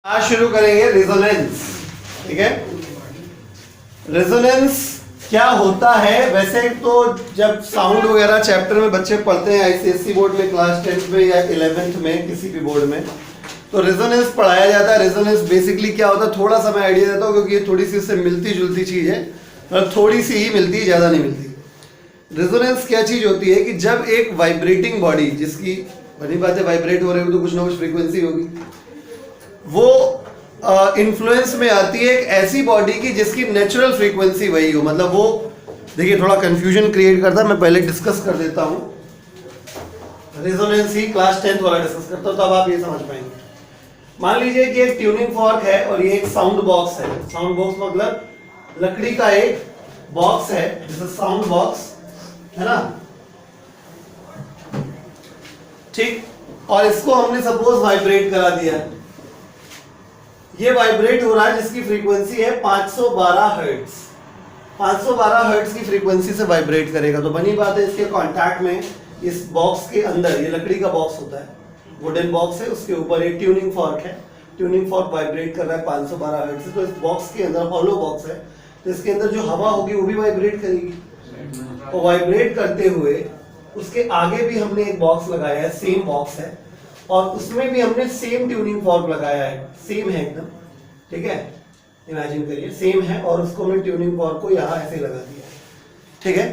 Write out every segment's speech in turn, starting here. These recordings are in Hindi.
आज शुरू करेंगे रेजोनेंस। ठीक है, रेजोनेंस क्या होता है? वैसे तो जब साउंड वगैरह चैप्टर में बच्चे पढ़ते हैं आईसीएसई बोर्ड में क्लास 10th में या 11th में किसी भी बोर्ड में, तो रेजोनेंस पढ़ाया जाता है। रेजोनेंस बेसिकली क्या होता है, थोड़ा सा मैं आइडिया देता हूँ क्योंकि ये थोड़ी सी इससे मिलती जुलती चीज़ है, मतलब थोड़ी सी ही मिलती है, ज़्यादा नहीं मिलती। रेजोनेंस क्या चीज़ होती है कि जब एक वाइब्रेटिंग बॉडी, जिसकी बड़ी बात है वाइब्रेट हो रही हो तो कुछ ना कुछ फ्रीक्वेंसी होगी, वो इन्फ्लुएंस में आती है एक ऐसी बॉडी की जिसकी नेचुरल फ्रीक्वेंसी वही हो। मतलब वो देखिए थोड़ा कंफ्यूजन क्रिएट करता है, मैं पहले डिस्कस कर देता हूँ। रेजोनेंस ही क्लास 10th वाला डिस्कस करता हूँ, तब आप ये समझ पाएंगे। मान लीजिए कि एक ट्यूनिंग फॉर्क है और ये एक साउंड बॉक्स है। साउंड बॉक्स मतलब लकड़ी का एक बॉक्स है, जैसे साउंड बॉक्स है ना, ठीक। और इसको हमने सपोज वाइब्रेट करा दिया, ये वाइब्रेट हो रहा है जिसकी फ्रीक्वेंसी है 512 हर्ट्ज। 512 हर्ट्ज की फ्रीक्वेंसी से वाइब्रेट करेगा। तो बनी बात है, इसके कांटेक्ट में इस बॉक्स के अंदर, ये लकड़ी का बॉक्स होता है, वुडन बॉक्स है, उसके ऊपर एक ट्यूनिंग फॉर्क है। ट्यूनिंग फॉर्क वाइब्रेट कर रहा है 512 हर्ट्ज से। तो इस बॉक्स के अंदर, हॉलो बॉक्स है, तो इसके अंदर जो हवा होगी वो भी वाइब्रेट करेगी। और वाइब्रेट करते हुए उसके आगे भी हमने एक बॉक्स लगाया है, सेम बॉक्स है, और उसमें भी हमने सेम ट्यूनिंग फॉर्क लगाया है, सेम है एकदम, ठीक है, इमेजिन करिए सेम है, और उसको हमने ट्यूनिंग फॉर्क को यहाँ ऐसे लगा दिया, ठीक है।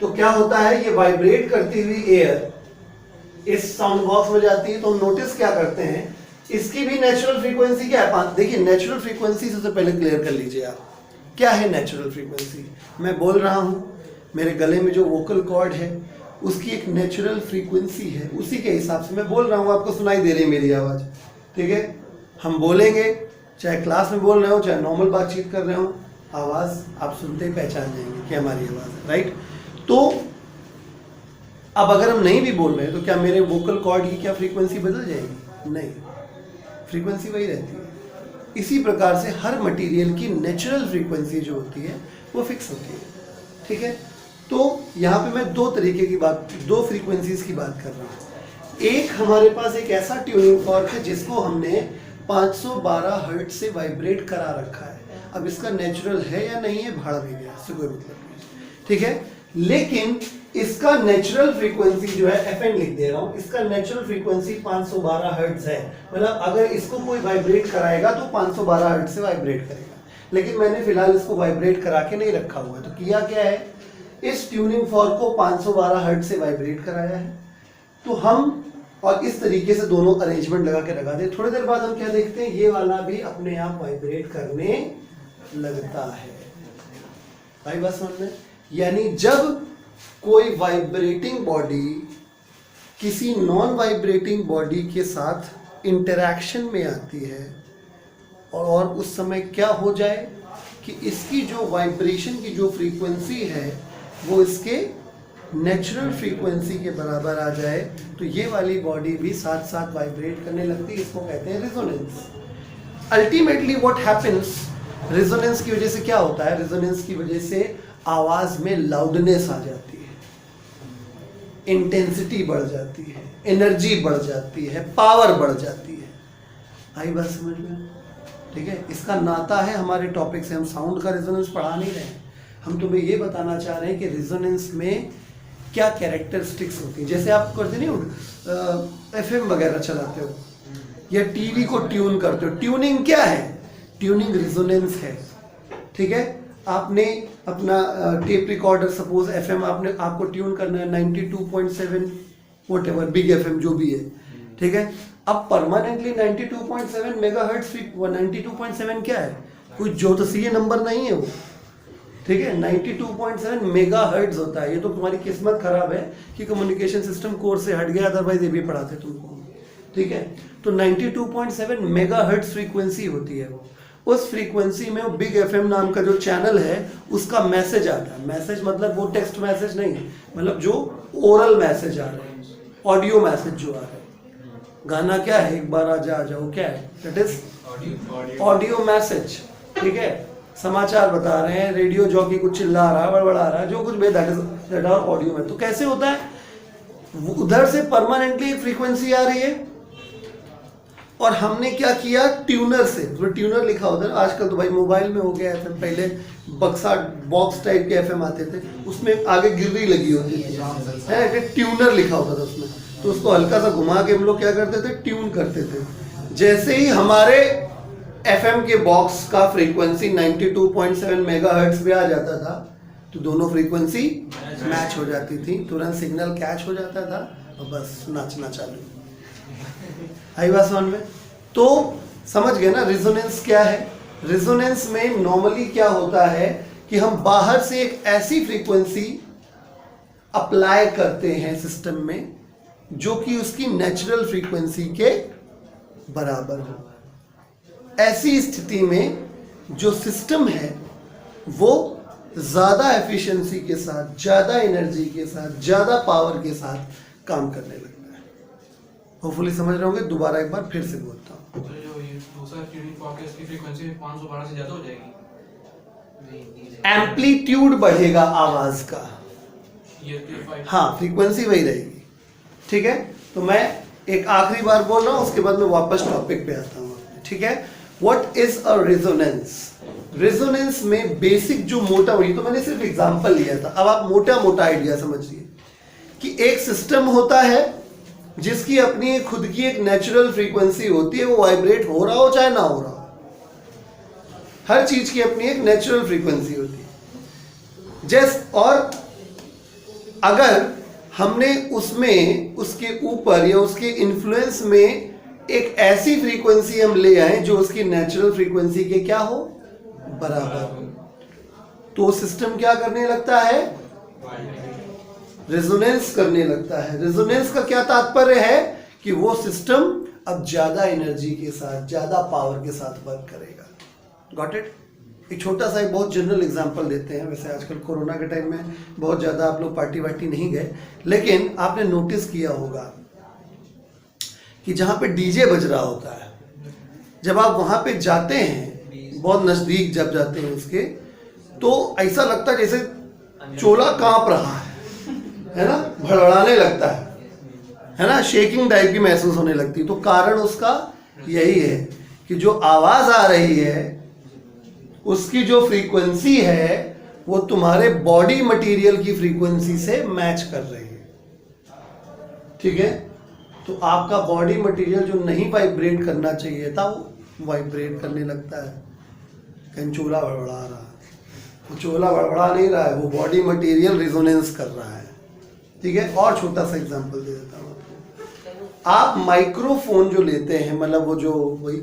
तो क्या होता है, ये वाइब्रेट करती हुई एयर इस साउंड बॉक्स में जाती है। तो हम नोटिस क्या करते हैं, इसकी भी नेचुरल फ्रीक्वेंसी क्या है? देखिए नेचुरल फ्रीक्वेंसी सबसे पहले क्लियर कर लीजिए आप, क्या है नेचुरल फ्रीक्वेंसी। मैं बोल रहा हूँ, मेरे गले में जो वोकल कॉर्ड है उसकी एक नेचुरल फ्रीक्वेंसी है, उसी के हिसाब से मैं बोल रहा हूँ, आपको सुनाई दे रही है मेरी आवाज़, ठीक है। हम बोलेंगे, चाहे क्लास में बोल रहे हो, चाहे नॉर्मल बातचीत कर रहे हो, आवाज़ आप सुनते ही पहचान जाएंगे कि हमारी आवाज़ है, राइट। तो अब अगर हम नहीं भी बोल रहे हैं तो क्या मेरे वोकल कॉर्ड की क्या फ्रीक्वेंसी बदल जाएगी? नहीं, फ्रीक्वेंसी वही रहती है। इसी प्रकार से हर मटेरियल की नेचुरल फ्रीक्वेंसी जो होती है वो फिक्स होती है, ठीक है। तो यहाँ पे मैं दो तरीके की बात, दो फ्रीक्वेंसीज की बात कर रहा हूँ। एक हमारे पास एक ऐसा ट्यूनिंग फॉर्क है जिसको हमने 512 हर्ट्ज से वाइब्रेट करा रखा है। अब इसका नेचुरल है या नहीं है, भाड़ में गया, इससे कोई मतलब नहीं, ठीक है। लेकिन इसका नेचुरल फ्रीक्वेंसी जो है, एफएन लिख दे रहा हूँ, इसका नेचुरल फ्रीक्वेंसी 512 हर्ट्ज है। मतलब अगर इसको कोई वाइब्रेट कराएगा तो 512 हर्ट्ज से वाइब्रेट करेगा। लेकिन मैंने फिलहाल इसको वाइब्रेट करा के नहीं रखा हुआ है, तो किया क्या है, इस ट्यूनिंग फॉर्क को 512 हर्ट्ज से वाइब्रेट कराया है। तो हम और इस तरीके से दोनों अरेंजमेंट लगा के लगा दे। थोड़ी देर बाद हम क्या देखते हैं, ये वाला भी अपने आप वाइब्रेट करने लगता है। भाई बात समझ में? यानी जब कोई वाइब्रेटिंग बॉडी किसी नॉन वाइब्रेटिंग बॉडी के साथ इंटरैक्शन में आती है, और उस समय क्या हो जाए कि इसकी जो वाइब्रेशन की जो फ्रीक्वेंसी है वो इसके नेचुरल फ्रीक्वेंसी के बराबर आ जाए, तो ये वाली बॉडी भी साथ साथ वाइब्रेट करने लगती है। इसको कहते हैं resonance. Ultimately what happens, resonance की वजह से क्या होता है, रेजोनेंस की वजह से आवाज में लाउडनेस आ जाती है, इंटेंसिटी बढ़ जाती है, एनर्जी बढ़ जाती है, पावर बढ़ जाती है। आई बात समझ में? ठीक है, इसका नाता है हमारे टॉपिक से। हम साउंड का रेजोनेंस पढ़ा नहीं रहे हैं, हम तुम्हें ये बताना चाह रहे हैं कि रेजोनेंस में क्या कैरेक्टरिस्टिक्स होती हैं। जैसे आप करते नहीं हो, एफएम वगैरह चलाते हो या टीवी को ट्यून करते हो, ट्यूनिंग क्या है? ट्यूनिंग रेजोनेंस है, ठीक है। आपने अपना टेप रिकॉर्डर सपोज एफएम आपको ट्यून करना है 92.7 व्हाटएवर, बिग एफएम जो भी है, ठीक है। अब परमानेंटली 92.7 मेगाहर्ट्ज, 92.7 क्या है, कोई ज्योतिषीय नंबर नहीं है वो, ठीक है। 92.7 मेगाहर्ट्ज होता है। ये तो तुम्हारी किस्मत खराब है कि कम्युनिकेशन सिस्टम कोर्स से हट गया, अदरवाइज ये भी पढ़ाते तुमको, ठीक है। तो 92.7 मेगाहर्ट्ज फ्रीक्वेंसी होती है वो। उस फ्रीक्वेंसी में वो बिग एफएम नाम का जो चैनल है उसका मैसेज आता है। मैसेज मतलब वो टेक्स्ट मैसेज नहीं, मतलब जो ओरल मैसेज आ रहे हैं, ऑडियो मैसेज जो आ रहे हैं। गाना क्या है, एक बार आ जाओ, क्या है, दैट इज ऑडियो मैसेज, ठीक है। समाचार बता रहे हैं, रेडियो जॉकी कुछ चिल्ला रहा है, बड़बड़ा रहा है, जो कुछ भी, दैट आर ऑडियो में। तो कैसे होता है, उधर से परमानेंटली फ्रीक्वेंसी आ रही है, और हमने क्या किया, ट्यूनर से, तो ट्यूनर लिखा होता है आजकल तो भाई मोबाइल में हो गया एफएम, पहले बक्सा बॉक्स टाइप के एफएम आते थे, उसमें आगे गिर्री लगी होती थी, है ट्यूनर लिखा होता था उसमें, तो उसको हल्का सा घुमा के हम लोग क्या करते थे, ट्यून करते थे। जैसे ही हमारे एफएम के बॉक्स का फ्रीक्वेंसी 92.7 मेगाहर्ट्ज पे आ जाता था तो दोनों फ्रीक्वेंसी मैच हो जाती थी, तुरंत सिग्नल कैच हो जाता था और बस नाचना चालू। आई बात समझ में? तो समझ गए ना रेजोनेंस क्या है। रेजोनेंस में नॉर्मली क्या होता है कि हम बाहर से एक ऐसी फ्रीक्वेंसी अप्लाई करते हैं सिस्टम में जो कि उसकी नेचुरल फ्रीक्वेंसी के बराबर हो। ऐसी स्थिति में जो सिस्टम है वो ज्यादा एफिशिएंसी के साथ, ज्यादा एनर्जी के साथ, ज्यादा पावर के साथ काम करने लगता है। होपफुली समझ रहे होंगे। दोबारा एक बार फिर से बोलता हूँ। जो ये दूसरा ट्यूनिंग फॉर्क है इसकी फ्रीक्वेंसी 512 से ज्यादा हो जाएगी। एम्पलीट्यूड बढ़ेगा आवाज का, ये हाँ फ्रीक्वेंसी वही रहेगी। ठीक है, तो मैं एक आखिरी बार बोल रहा हूँ, उसके बाद मैं वापस टॉपिक पे आता हूँ। ठीक है, what is a resonance. Resonance में बेसिक जो मोटा, वही तो मैंने सिर्फ एग्जांपल लिया था, अब आप मोटा मोटा आइडिया समझिए कि एक सिस्टम होता है जिसकी अपनी खुद की एक नेचुरल फ्रीक्वेंसी होती है, वो वाइब्रेट हो रहा हो चाहे ना हो रहा हो, हर चीज की अपनी एक नेचुरल फ्रीक्वेंसी होती है। जैसे और अगर हमने उसमें उसके ऊपर या उसके इन्फ्लुएंस में एक ऐसी फ्रीक्वेंसी हम ले आए जो उसकी नेचुरल फ्रीक्वेंसी के क्या हो, बराबर हो, तो सिस्टम क्या करने लगता है, रेजोनेंस करने लगता है। रेजोनेंस का क्या तात्पर्य है कि वो सिस्टम अब ज्यादा एनर्जी के साथ, ज्यादा पावर के साथ वर्क करेगा। Got it. एक छोटा सा एक बहुत जनरल एग्जांपल देते हैं। वैसे आजकल कोरोना के टाइम में बहुत ज़्यादा आप लोग पार्टी वार्टी नहीं गए, लेकिन आपने नोटिस किया होगा कि जहाँ पे डीजे बज रहा होता है, जब आप वहाँ पे जाते हैं, बहुत नज़दीक जब जाते हैं उसके, तो ऐसा लगता है जैसे चोला कांप रहा है ना, भड़बड़ाने लगता है ना, शेकिंग टाइप की महसूस होने लगती है। तो कारण उसका यही है कि जो आवाज़ आ रही है उसकी जो फ्रीक्वेंसी है वो तुम्हारे बॉडी मटेरियल की फ्रीक्वेंसी से मैच कर रही है। ठीक है, तो आपका बॉडी मटेरियल जो नहीं वाइब्रेट करना चाहिए था वो वाइब्रेट करने लगता है। कहीं चोला बड़बड़ा रहा है, वो चोला बड़बड़ा नहीं रहा है, वो बॉडी मटेरियल रिजोनेंस कर रहा है। ठीक है, और छोटा सा एग्जांपल दे देता हूँ आपको। आप माइक्रोफोन जो लेते हैं, मतलब वो जो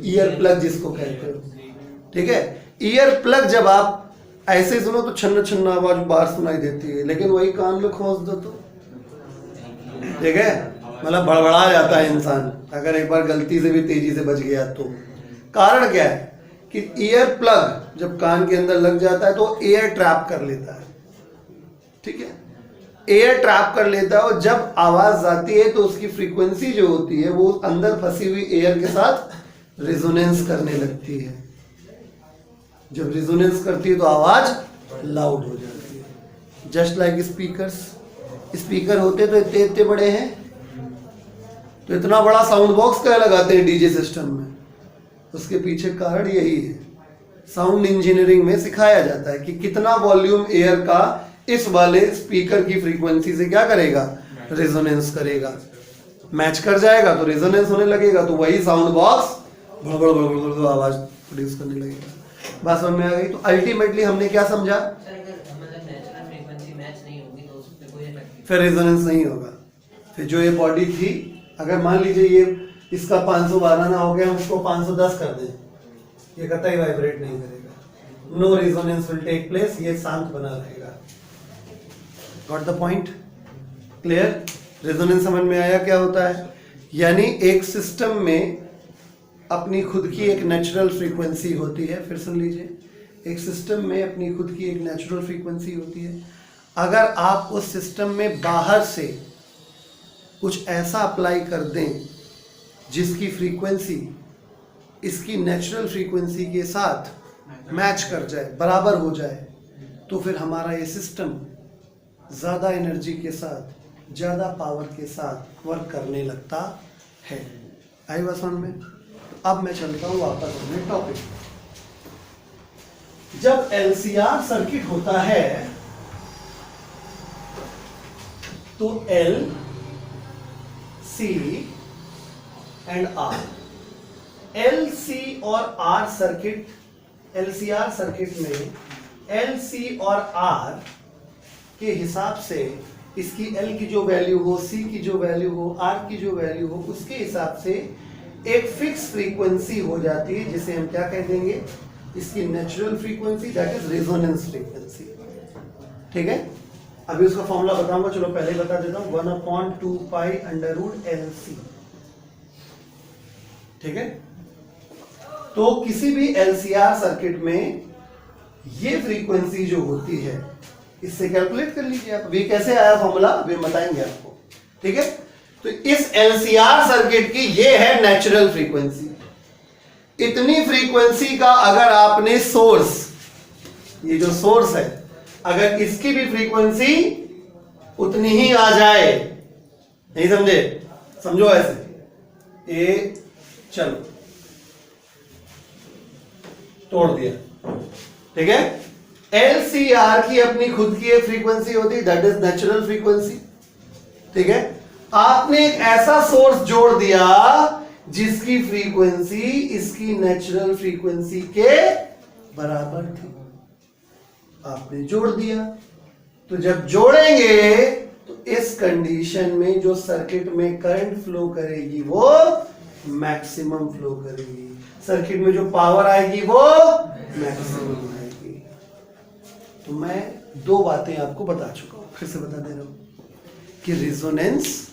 ईयर प्लग जिसको कहते हो, ठीक है, ईयर प्लग जब आप ऐसे सुनो तो छन्न छन्न आवाज बाहर सुनाई देती है, लेकिन वही कान में खोस दो तो, ठीक है, मतलब बड़बड़ा जाता है इंसान अगर एक बार गलती से भी तेजी से बज गया तो। कारण क्या है कि ईयर प्लग जब कान के अंदर लग जाता है तो एयर ट्रैप कर लेता है। ठीक है, एयर ट्रैप कर लेता है और जब आवाज आती है तो उसकी फ्रीक्वेंसी जो होती है वो अंदर फंसी हुई एयर के साथ रिजोनेंस करने लगती है। जब रिजोनेंस करती है तो आवाज लाउड हो जाती है। जस्ट लाइक स्पीकर्स, स्पीकर होते तो इतने इतने बड़े हैं, तो इतना बड़ा साउंड बॉक्स क्या लगाते हैं डीजे सिस्टम में, उसके पीछे कारण यही है। साउंड इंजीनियरिंग में सिखाया जाता है कि कितना वॉल्यूम एयर का इस वाले स्पीकर की फ्रीक्वेंसी से क्या करेगा, रेजोनेंस करेगा, मैच कर जाएगा तो रेजोनेंस होने लगेगा, तो वही साउंड बॉक्स बड़बड़ बड़बड़ आवाज प्रोड्यूस करने लगेगा। बात समझ में आ गई। तो अल्टीमेटली हमने क्या समझा, फिर रेजोनेंस नहीं होगा। फिर जो ये बॉडी थी, अगर मान लीजिए ये इसका 512 ना हो गया, हम इसको 510 कर दें, ये कतई वाइब्रेट नहीं करेगा, no resonance will take place, ये शांत बना रहेगा। Got the point, clear. Resonance समझ में आया क्या होता है, यानी एक सिस्टम में अपनी खुद की एक नेचुरल फ्रीक्वेंसी होती है। फिर सुन लीजिए, एक सिस्टम में अपनी खुद की एक नेचुरल फ्रीक्वेंसी होती है। अगर आप उस सिस्टम में बाहर से कुछ ऐसा अप्लाई कर दें जिसकी फ्रीक्वेंसी इसकी नेचुरल फ्रीक्वेंसी के साथ मैच कर जाए, बराबर हो जाए, तो फिर हमारा ये सिस्टम ज़्यादा एनर्जी के साथ, ज़्यादा पावर के साथ वर्क करने लगता है। आई बात समझ में? अब मैं चलता हूं वापस अपने टॉपिक। जब एलसीआर सर्किट होता है तो L C and R, L C और आर सर्किट, एलसीआर सर्किट में एल सी और आर के हिसाब से इसकी एल की जो वैल्यू हो, सी की जो वैल्यू हो, आर की जो वैल्यू हो, उसके हिसाब से एक फिक्स फ्रीक्वेंसी हो जाती है जिसे हम क्या कह देंगे, इसकी natural frequency, that is resonance frequency. ठीक है, अभी उसका फॉर्मूला बताऊंगा, चलो पहले बता देता हूं, 1/2 pi under root L C. ठीक है, तो किसी भी एलसीआर सर्किट में ये फ्रीक्वेंसी जो होती है, इससे कैलकुलेट कर लीजिए आप। अभी कैसे आया फॉर्मूला अभी बताएंगे आपको। ठीक है, तो इस एलसीआर सर्किट की ये है नेचुरल फ्रीक्वेंसी। इतनी फ्रीक्वेंसी का अगर आपने सोर्स, ये जो सोर्स है, अगर इसकी भी फ्रीक्वेंसी उतनी ही आ जाए, नहीं समझे, समझो ऐसे, ये चलो तोड़ दिया। ठीक है, एलसीआर की अपनी खुद की एक फ्रीक्वेंसी होती है, दैट इज नेचुरल फ्रीक्वेंसी। ठीक है, आपने एक ऐसा सोर्स जोड़ दिया जिसकी फ्रीक्वेंसी इसकी नेचुरल फ्रीक्वेंसी के बराबर थी, आपने जोड़ दिया। तो जब जोड़ेंगे तो इस कंडीशन में जो सर्किट में करंट फ्लो करेगी वो मैक्सिमम फ्लो करेगी, सर्किट में जो पावर आएगी वो मैक्सिमम आएगी। तो मैं दो बातें आपको बता चुका हूं, फिर से बता दे रहा हूं कि रेजोनेंस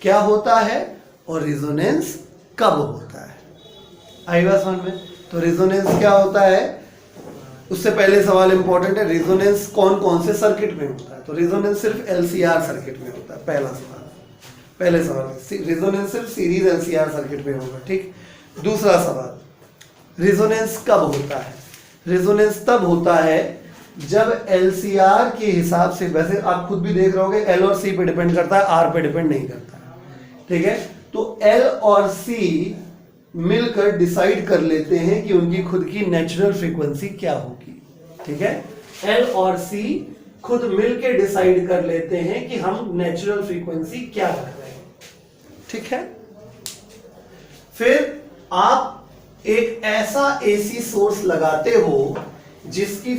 क्या होता है और रेजोनेंस कब होता है। आई बात समझ में? तो रेजोनेंस क्या होता है, उससे पहले सवाल इंपॉर्टेंट है, रेजोनेंस कौन कौन से सर्किट में होता है। तो रेजोनेंस सिर्फ एलसीआर सर्किट में होता है, पहला सवाल, पहले सवाल, रेजोनेंस सिर्फ सीरीज एलसीआर सर्किट में होगा। ठीक, दूसरा सवाल, रेजोनेंस कब होता है। रेजोनेंस तब होता है जब एलसीआर के हिसाब से, वैसे आप खुद भी देख रहे होगे एल और सी पे डिपेंड करता है, आर पे डिपेंड नहीं करता है। ठीक है, तो एल और सी मिलकर डिसाइड कर लेते हैं कि उनकी खुद की नेचुरल फ्रीक्वेंसी क्या होगी। ठीक है, एल और सी खुद मिलकर डिसाइड कर लेते हैं कि हम नेचुरल फ्रीक्वेंसी क्या कर रहे हैं। ठीक है, फिर आप एक ऐसा एसी सोर्स लगाते हो जिसकी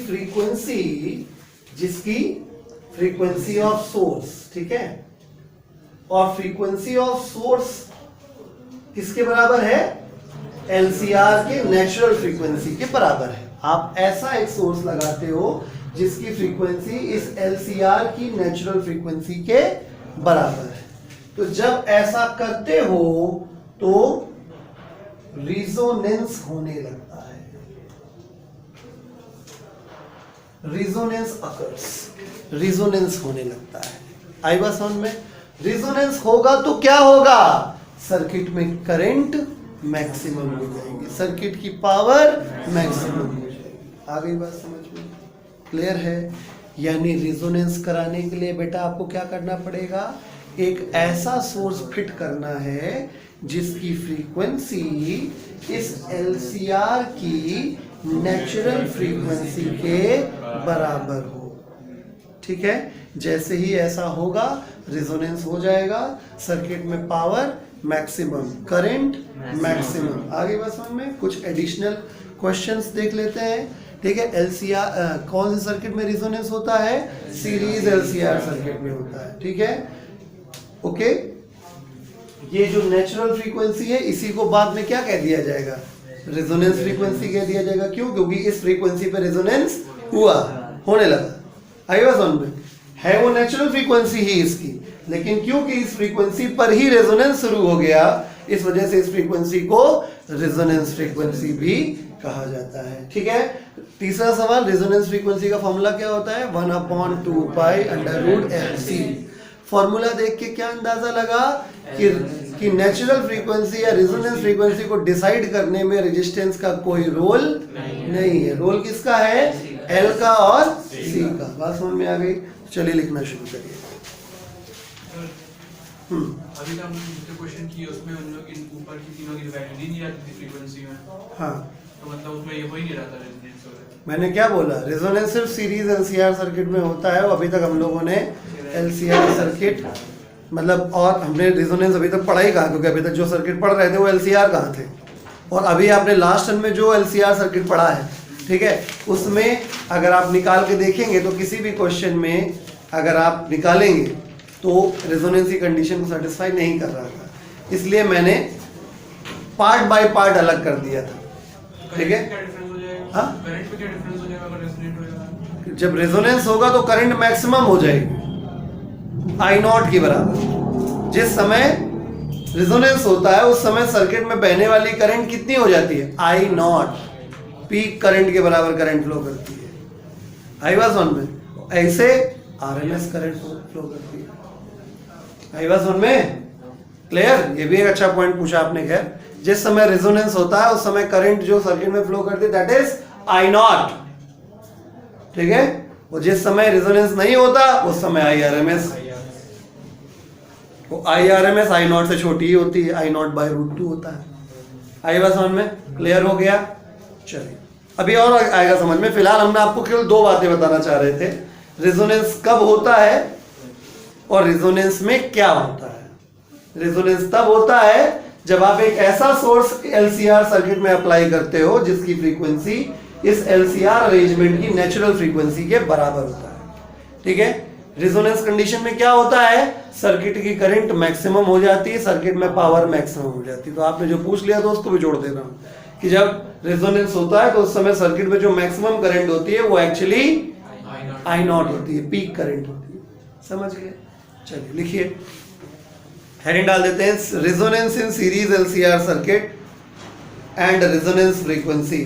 फ्रीक्वेंसी ऑफ सोर्स, ठीक है, और फ्रीक्वेंसी ऑफ सोर्स किसके बराबर है, एलसीआर के नेचुरल फ्रीक्वेंसी के बराबर है। आप ऐसा एक सोर्स लगाते हो जिसकी फ्रीक्वेंसी इस एलसीआर की नेचुरल फ्रीक्वेंसी के बराबर है। तो जब ऐसा करते हो तो रिजोनेंस होने लगता है, रिजोनेंस अकर्स, रिजोनेंस होने लगता है। आई बात समझ में? रिजोनेंस होगा तो क्या होगा, सर्किट में करंट मैक्सिमम हो जाएगी, सर्किट की पावर मैक्सिमम हो जाएगी। आ गई बात समझ में? क्लियर है? यानी रिजोनेंस कराने के लिए बेटा आपको क्या करना पड़ेगा, एक ऐसा सोर्स फिट करना है जिसकी फ्रीक्वेंसी इस एलसीआर की नेचुरल फ्रीक्वेंसी के बराबर हो। ठीक है, जैसे ही ऐसा होगा रिजोनेंस हो जाएगा, सर्किट में पावर मैक्सिमम, करंट मैक्सिमम। आगे बस में कुछ एडिशनल क्वेश्चंस देख लेते हैं। ठीक है, एलसीआर कौन से सर्किट में रिजोनेंस होता है, सीरीज एलसीआर सर्किट में होता है। ठीक है, ओके, ये जो नेचुरल फ्रीक्वेंसी है इसी को बाद में क्या कह दिया जाएगा, रेजोनेंस फ्रीक्वेंसी कह दिया जाएगा। क्यों? क्योंकि इस फ्रीक्वेंसी पे रेजोनेंस हुआ, होने लगा। आई बात समझ में? है वो नेचुरल फ्रीक्वेंसी ही इसकी, लेकिन क्योंकि इस फ्रीक्वेंसी पर ही रेजोनेंस शुरू हो गया, इस वजह से इस फ्रीक्वेंसी को रेजोनेंस फ्रीक्वेंसी भी कहा जाता है। ठीक है, तीसरा सवाल, रेजोनेंस फ्रीक्वेंसी का फॉर्मूला क्या होता है, 1/2 pi under root L C. Formula देख के क्या अंदाजा लगा कि नेचुरल फ्रीक्वेंसी या रेजोनेंस फ्रीक्वेंसी को डिसाइड करने में रेजिस्टेंस का कोई रोल नहीं है। रोल किसका है, एल का और सी का। बात समझ में आ गई? चलिए लिखना शुरू करिए। अभी का हमने दूसरे क्वेश्चन किए उसमें उन लोग इन ऊपर की तीनों की वैल्यू नहीं आती थी फ्रीक्वेंसी में, हाँ, तो मतलब उसमें ये हो ही नहीं रहा था रेजोनेंस वगैरह। मैंने क्या बोला, रेजोनेंस सिर्फ सीरीज एलसीआर सर्किट में होता है, और अभी तक हम लोगों ने एलसीआर सर्किट मतलब, और हमने रेजोनेंस अभी तक पढ़ा ही कहा, क्योंकि अभी तक जो सर्किट पढ़ रहे थे वो एलसीआर कहाँ थे, और अभी आपने लास्ट टर्म में जो एलसीआर सर्किट पढ़ा है, ठीक है, उसमें अगर आप निकाल के देखेंगे तो किसी भी क्वेश्चन में अगर आप निकालेंगे तो रेजोनेंस की कंडीशन को सेटिस्फाई नहीं कर रहा था, इसलिए मैंने पार्ट बाय पार्ट अलग कर दिया था, ठीक है। क्या डिफरेंस हो जाएगा? हाँ? करंट में क्या डिफरेंस हो जाएगा अगर रेजोनेट होएगा? जब रेजोनेंस होगा तो करंट मैक्सिमम हो जाएगी आई नॉट के बराबर। जिस समय रेजोनेंस होता है उस समय सर्किट में बहने वाली करंट कितनी हो जाती है, आई नॉट, पीक करंट के बराबर करंट फ्लो करती है, आई बात समझ में। ऐसे आरएमएस करंट फ्लो करती है, आई बात समझ में, क्लियर। ये भी एक अच्छा पॉइंट पूछा आपने। खैर, जिस समय रेजोनेंस होता है उस समय करंट जो सर्किट में फ्लो करती है दैट इज आई नॉट, ठीक है, और जिस समय रेजोनेंस नहीं होता उस समय आई आरएमएस, वो आई आरएमएस आई नॉट से छोटी ही होती है, आई नॉट बाय रूट 2 होता है। आई बात समझ में, क्लियर हो गया। चलिए अभी और आएगा समझ में, फिलहाल हमने आपको केवल दो बातें बताना चाह रहे थे, रेजोनेंस कब होता है और रेजोनेंस में क्या होता है। रेजोनेंस तब होता है जब आप एक ऐसा सोर्स एलसीआर सर्किट में अप्लाई करते हो जिसकी फ्रीक्वेंसी इस एलसीआर अरेंजमेंट की नेचुरल फ्रीक्वेंसी के बराबर होता है, ठीक है। रेजोनेंस कंडीशन में क्या होता है, सर्किट की करंट मैक्सिमम हो जाती है, सर्किट में पावर मैक्सिमम हो जाती है। तो आपने जो पूछ लिया था उसको भी जोड़ दे रहा हूं कि जब रेजोनेंस होता है तो उस समय सर्किट में जो मैक्सिमम करंट होती है वो एक्चुअली आई नॉट होती है, पीक करंट होती है, समझ गए। चलिए लिखिए, हेडिंग डाल देते हैं, resonance in series LCR circuit and resonance frequency.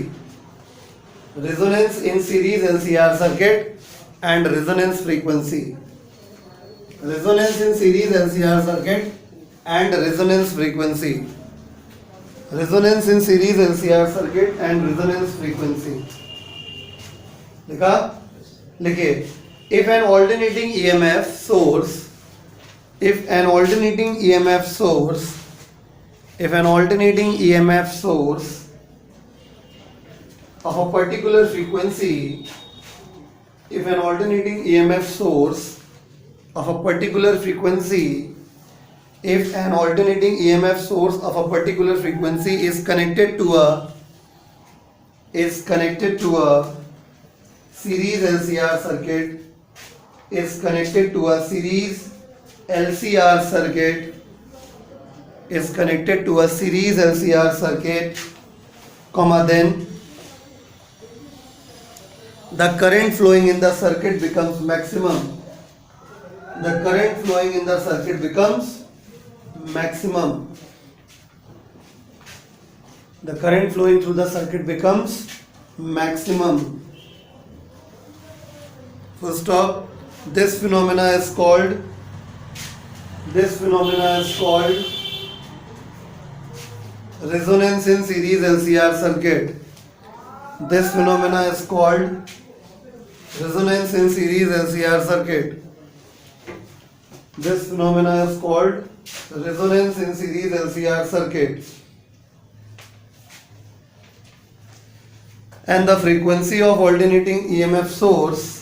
Resonance in series LCR circuit and resonance frequency. Resonance in series LCR circuit and resonance frequency. Resonance in series LCR circuit and resonance frequency. लिखा, लिखिए, if an alternating EMF source, if an alternating EMF source, if an alternating EMF source of a particular frequency, if an alternating EMF source of a particular frequency, if an alternating EMF source of a particular frequency is connected to a series LCR circuit, is connected to a series LCR circuit, is connected to a series LCR circuit, comma, then the current flowing in the circuit becomes maximum. The current flowing in the circuit becomes maximum. The current flowing through the circuit becomes maximum. Full stop. This phenomena is called resonance in series LCR circuit. This phenomena is called resonance in series LCR circuit. This phenomena is called resonance in series LCR circuit. And the frequency of alternating EMF source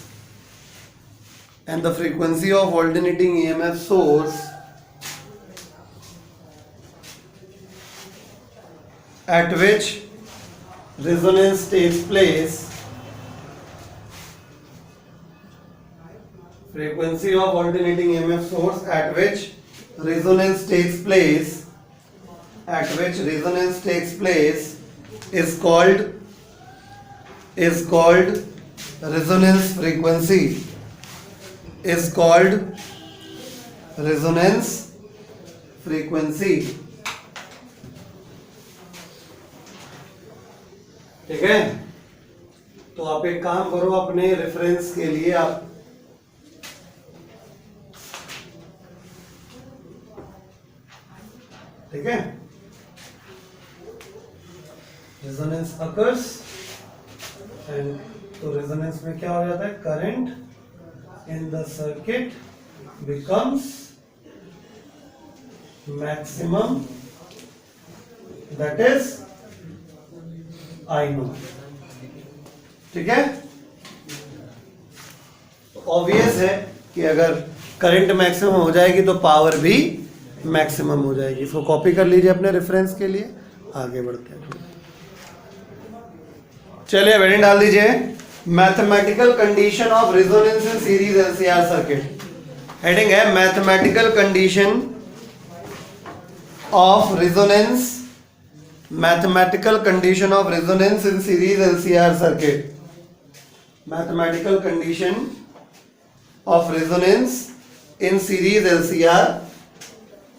at which resonance takes place, frequency of alternating EMF source at which resonance takes place, is called resonance frequency, is called resonance frequency, ठीक है। तो आप एक काम करो, अपने रेफरेंस के लिए आप ठीक है, रेजोनेंस अकर्स एंड, तो रेजोनेंस में क्या हो जाता है, current in the circuit becomes maximum that is I naught. ठीक है, तो ऑब्वियस है कि अगर करंट मैक्सिमम हो जाएगी तो पावर भी मैक्सिमम हो जाएगी। इसको कॉपी कर लीजिए अपने रेफरेंस के लिए, आगे बढ़ते हैं। चलिए हेडिंग डाल दीजिए, mathematical condition of resonance in series LCR circuit. Heading है mathematical condition of resonance, mathematical condition of resonance in series LCR circuit. Mathematical condition of resonance in series LCR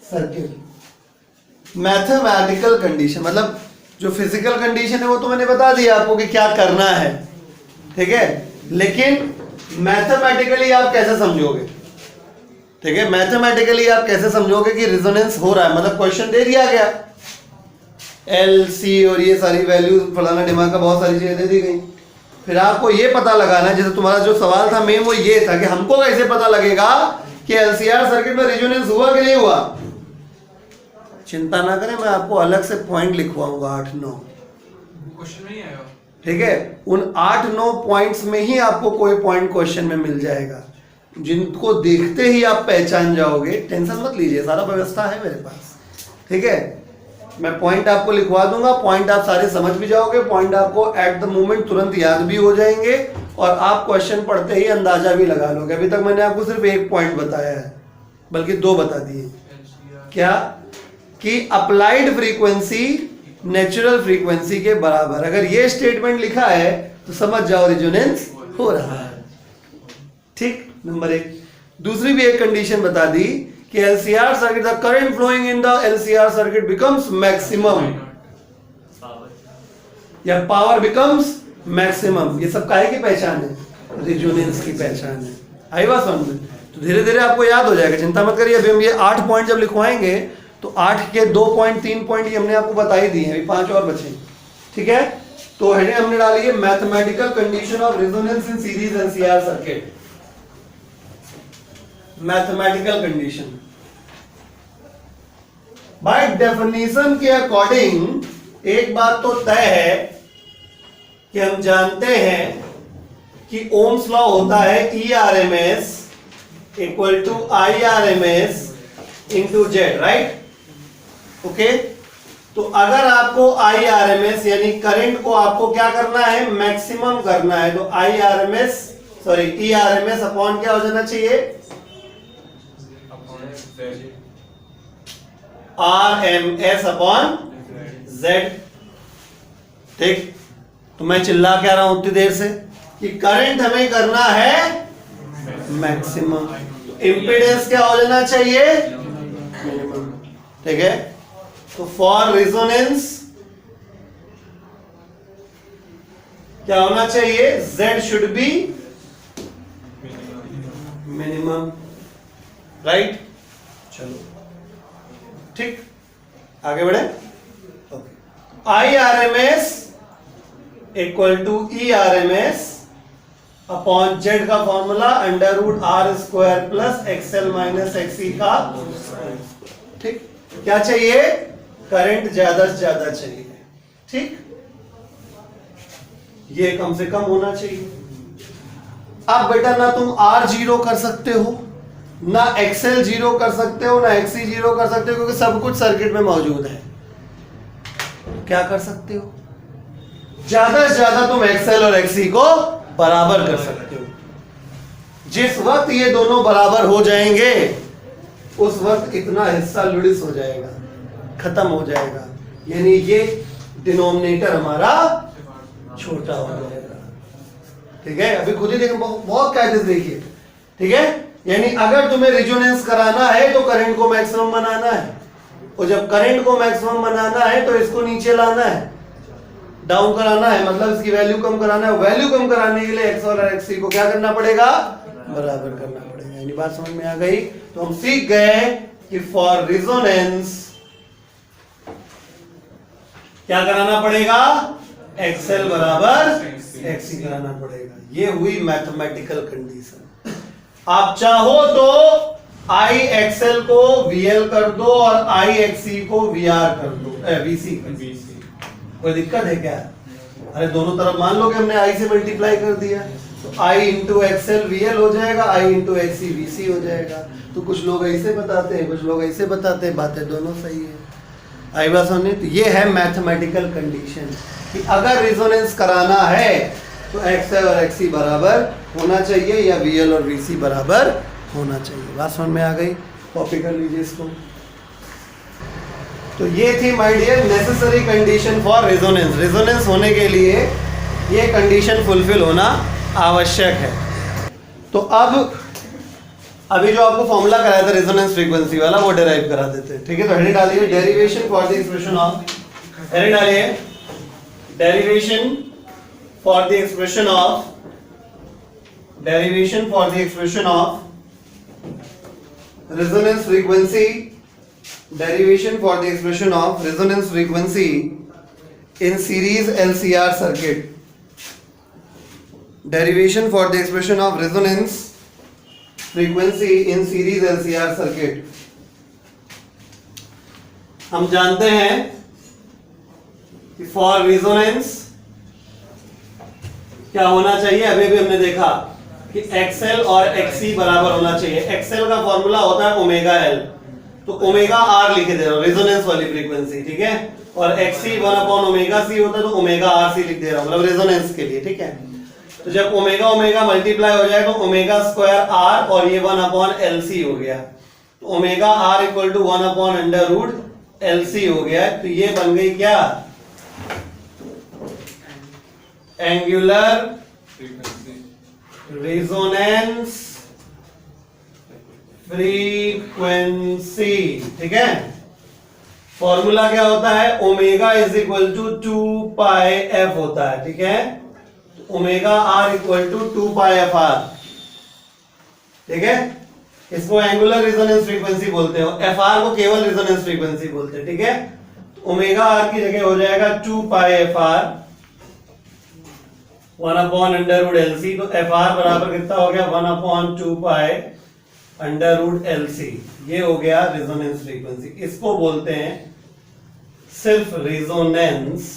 circuit. Mathematical condition मतलब जो फिजिकल कंडीशन है वो तो मैंने बता दिया आपको कि क्या करना है, ठीक है, लेकिन मैथमेटिकली आप कैसे समझोगे? ठीक है, मैथमेटिकली आप कैसे समझोगे कि रेजोनेंस हो रहा है? मतलब क्वेश्चन दे दिया गया, एल सी और ये सारी वैल्यू फलाना दिमाग का बहुत सारी चीजें दे दी गई, फिर आपको ये पता लगाना है, जैसे तुम्हारा जो सवाल था मेन वो ये था कि हमको कैसे पता लगेगा कि एलसीआर सर्किट में रेजोनेंस हुआ कि नहीं हुआ। चिंता ना करें, मैं आपको अलग से पॉइंट लिखवाऊंगा 8-9, क्वेश्चन में ही आएगा। ठीक है, उन 8-9 पॉइंट्स में ही आपको कोई पॉइंट क्वेश्चन में मिल जाएगा, जिनको देखते ही आप पहचान जाओगे। टेंशन मत लीजिए, सारा व्यवस्था है मेरे पास, ठीक है। मैं पॉइंट आपको लिखवा दूंगा, पॉइंट आप सारे समझ भी जाओगे, पॉइंट आपको एट द मोमेंट तुरंत याद भी हो जाएंगे और आप क्वेश्चन पढ़ते ही अंदाजा भी लगा लोगे। अभी तक मैंने आपको सिर्फ एक पॉइंट बताया है, बल्कि 2 बता दिए। क्या? कि अप्लाइड फ्रीक्वेंसी नेचुरल फ्रीक्वेंसी के बराबर। अगर ये स्टेटमेंट लिखा है तो समझ जाओ रेजोनेंस हो रहा है, ठीक। नंबर 1। दूसरी भी एक कंडीशन बता दी कि LCR circuit, the current flowing in the LCR circuit becomes maximum या पावर बिकम्स मैक्सिमम। ये सब काहे की पहचान है? रेजोनेंस की पहचान है। आई बात समझ में? तो धीरे धीरे आपको याद हो जाएगा, चिंता मत करिए। अभी हम ये 8 पॉइंट जब लिखवाएंगे तो 8 के 2 पॉइंट 3 पॉइंट ये हमने आपको बता ही दिए हैं, अभी 5 और बचे, ठीक है। तो हेडिंग हमने डाली है mathematical condition of resonance in series LCR circuit. Mathematical condition by definition के अकॉर्डिंग एक बात तो तय है कि हम जानते हैं कि ओम्स लॉ होता है ERMS equal to IRMS into Z, right? Okay, तो अगर आपको IRMS यानी करंट को आपको क्या करना है? मैक्सिमम करना है, तो ERMS अपॉन क्या हो जाना चाहिए? RMS अपॉन Z, ठीक। तो मैं चिल्ला क्या रहा हूं उतनी देर से कि करंट हमें करना है मैक्सिमम, इंपेडेंस क्या हो जाना चाहिए? मिनिमम, ठीक है। तो फॉर रेजोनेंस क्या होना चाहिए? Z should be minimum, right? चलो ठीक, आगे बढ़े। Okay, IRMS equal to ERMS upon Z का formula √R² plus XL minus XC का, ठीक। क्या चाहिए? करंट ज्यादा से ज्यादा चाहिए, ठीक। ये कम से कम होना चाहिए। अब बेटा ना तुम R 0 कर सकते हो, ना XL 0 कर सकते हो, ना XC 0 कर सकते हो, क्योंकि सब कुछ सर्किट में मौजूद है। क्या कर सकते हो? ज्यादा से ज्यादा तुम XL और XC को बराबर कर सकते हो। जिस वक्त ये दोनों बराबर हो जाएंगे उस वक्त इतना हिस्सा लुढ़िस हो जाएगा, खत्म हो जाएगा, यानी ये डिनोमिनेटर हमारा छोटा हो जाएगा, ठीक है। अभी खुद ही देखो, बहुत कायदे से देखिए, ठीक है। यानी अगर तुम्हें रेजोनेंस कराना है तो करंट को मैक्सिमम बनाना है, और जब करंट को मैक्सिमम बनाना है तो इसको नीचे लाना है, डाउन कराना है, मतलब इसकी वैल्यू कम कराना है। वैल्यू कम कराने के लिए XL और XC को क्या करना पड़ेगा? बराबर करना पड़ेगा। यानी बात समझ में आ गई। तो हम सीख गए कि फॉर रेजोनेंस क्या कराना पड़ेगा? XL बराबर XC कराना पड़ेगा। ये हुई मैथमेटिकल कंडीशन। आप चाहो तो आई एक्सएल को वीएल कर दो और आई एक्ससी को वीआर कर दो, वीसी कर दो। कोई दिक्कत है क्या? अरे दोनों तरफ मान लो कि हमने आई से मल्टीप्लाई कर दिया तो आई इंटू एक्सएल वीएल हो जाएगा, आई इंटू एक्ससी वीसी हो जाएगा। तो कुछ लोग ऐसे बताते हैं, कुछ लोग ऐसे बताते हैं, बातें दोनों सही है। आई बात समझे? तो ये है मैथमेटिकल कंडीशन कि अगर रेजोनेंस कराना है तो एक्सएल और एक्ससी बराबर होना चाहिए या वीएल और वीसी बराबर होना चाहिए। बात समझ में आ गई? कॉपी कर लीजिए इसको। तो ये थी my dear necessary condition for resonance. Resonance होने के लिए ये कंडीशन फुलफिल होना आवश्यक है। तो अब अभी जो आपको फॉर्मूला कराया था रेजोनेंस फ्रीक्वेंसी वाला वो डेराइव करा देते हैं। ठीक है, तो हेडिंग डालिए derivation for the expression of, heading डालिए derivation for the expression of, derivation for the expression of resonance frequency, derivation for the expression of resonance frequency in series LCR circuit, derivation for the expression of resonance frequency in series LCR circuit। हम जानते हैं कि for resonance क्या होना चाहिए, अभी भी हमने देखा कि XL और XC बराबर होना चाहिए। XL का फॉर्मूला होता है ओमेगा L, तो ओमेगा R लिख दे रहा हूं रेजोनेंस वाली फ्रीक्वेंसी, ठीक है। और XC 1 ओमेगा C होता है तो ओमेगा RC लिख दे रहा हूं, मतलब रेजोनेंस के लिए, ठीक है। तो जब ओमेगा ओमेगा मल्टीप्लाई हो जाए तो ओमेगा स्क्वायर R और ये 1 LC हो गया, तो omega R equal to 1 under root LC हो गया। तो ये बन गई क्या? एंगुलर रेजोनेंस फ्रीक्वेंसी, ठीक है। फॉर्मूला क्या होता है? Omega is equal to 2 pi F होता है, ठीक है। तो omega R equal to 2 pi F R, ठीक है। इसको एंगुलर रेजोनेंस फ्रीक्वेंसी बोलते हो, एफ आर को केवल रेजोनेंस फ्रीक्वेंसी बोलते हैं, ठीक है। तो ओमेगा आर की जगह हो जाएगा 2 pi F R 1 under root LC। तो एफ आर बराबर कितना हो गया? 1/2 पाई अंडर रूट LC। ये हो गया रेजोनेंस फ्रीक्वेंसी। इसको बोलते हैं सिर्फ रेजोनेंस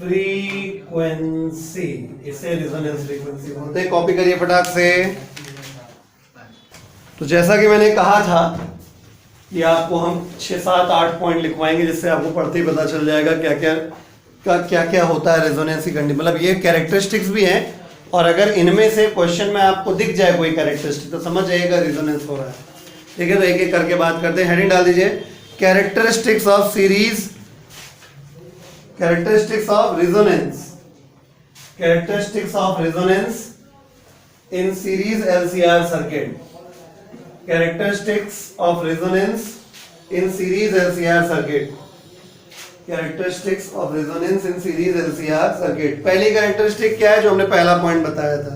फ्रीक्वेंसी, इसे रेजोनेंस फ्रीक्वेंसी बोलते हैं। कॉपी करिए फटाक से। तो जैसा कि मैंने कहा था कि आपको हम 6, 7, 8 पॉइंट लिखवाएंगे जिससे आपको पढ़ते ही पता चल जाएगा क्या क्या होता है रेजोनेंस की कंडीशन, मतलब ये कैरेक्टरिस्टिक्स भी हैं। और अगर इनमें से क्वेश्चन में आपको दिख जाए कोई कैरेक्टरिस्टिक तो समझ जाइएगा रेजोनेंस हो रहा है, ठीक है। तो एक एक करके बात करते हैं। हेडिंग डाल दीजिए characteristics of series, characteristics of resonance, characteristics of resonance in series LCR circuit, characteristics of resonance in series LCR circuit, characteristics of resonance in series LCR circuit. पहली कैरेक्टरिस्टिक क्या है? जो हमने पहला पॉइंट बताया था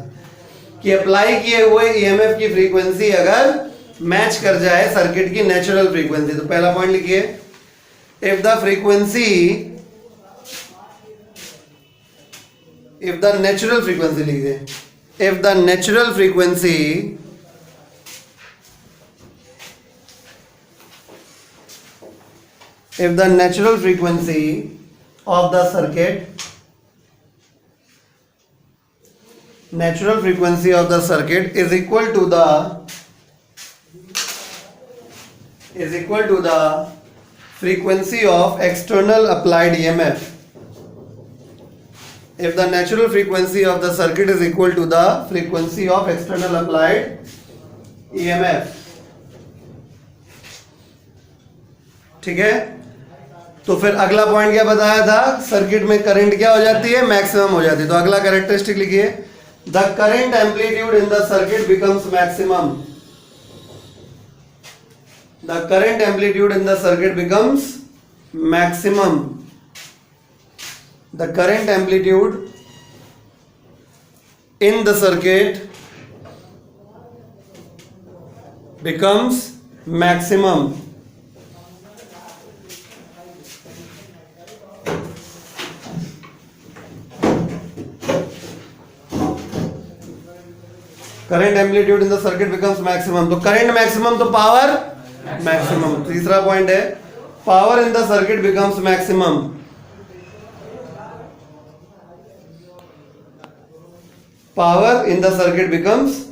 कि अप्लाई किए हुए EMF की फ्रीक्वेंसी अगर मैच कर जाए सर्किट की नेचुरल फ्रीक्वेंसी। तो पहला पॉइंट लिखिए, if the frequency, if the natural frequency लिखिए, if the natural frequency if the natural frequency of the circuit, natural frequency of the circuit is equal to the frequency of external applied EMF, if the natural frequency of the circuit is equal to the frequency of external applied EMF, ठीक है। तो फिर अगला पॉइंट क्या बताया था? सर्किट में करंट क्या हो जाती है? मैक्सिमम हो जाती है। तो अगला कैरेक्टरिस्टिक लिखिए, the current amplitude in the circuit becomes maximum, the current amplitude in the circuit becomes maximum, the current amplitude in the circuit becomes maximum. Current amplitude in the circuit becomes maximum, तो करंट मैक्सिमम तो पावर मैक्सिमम। तीसरा पॉइंट है power in the circuit becomes maximum, power in the circuit becomes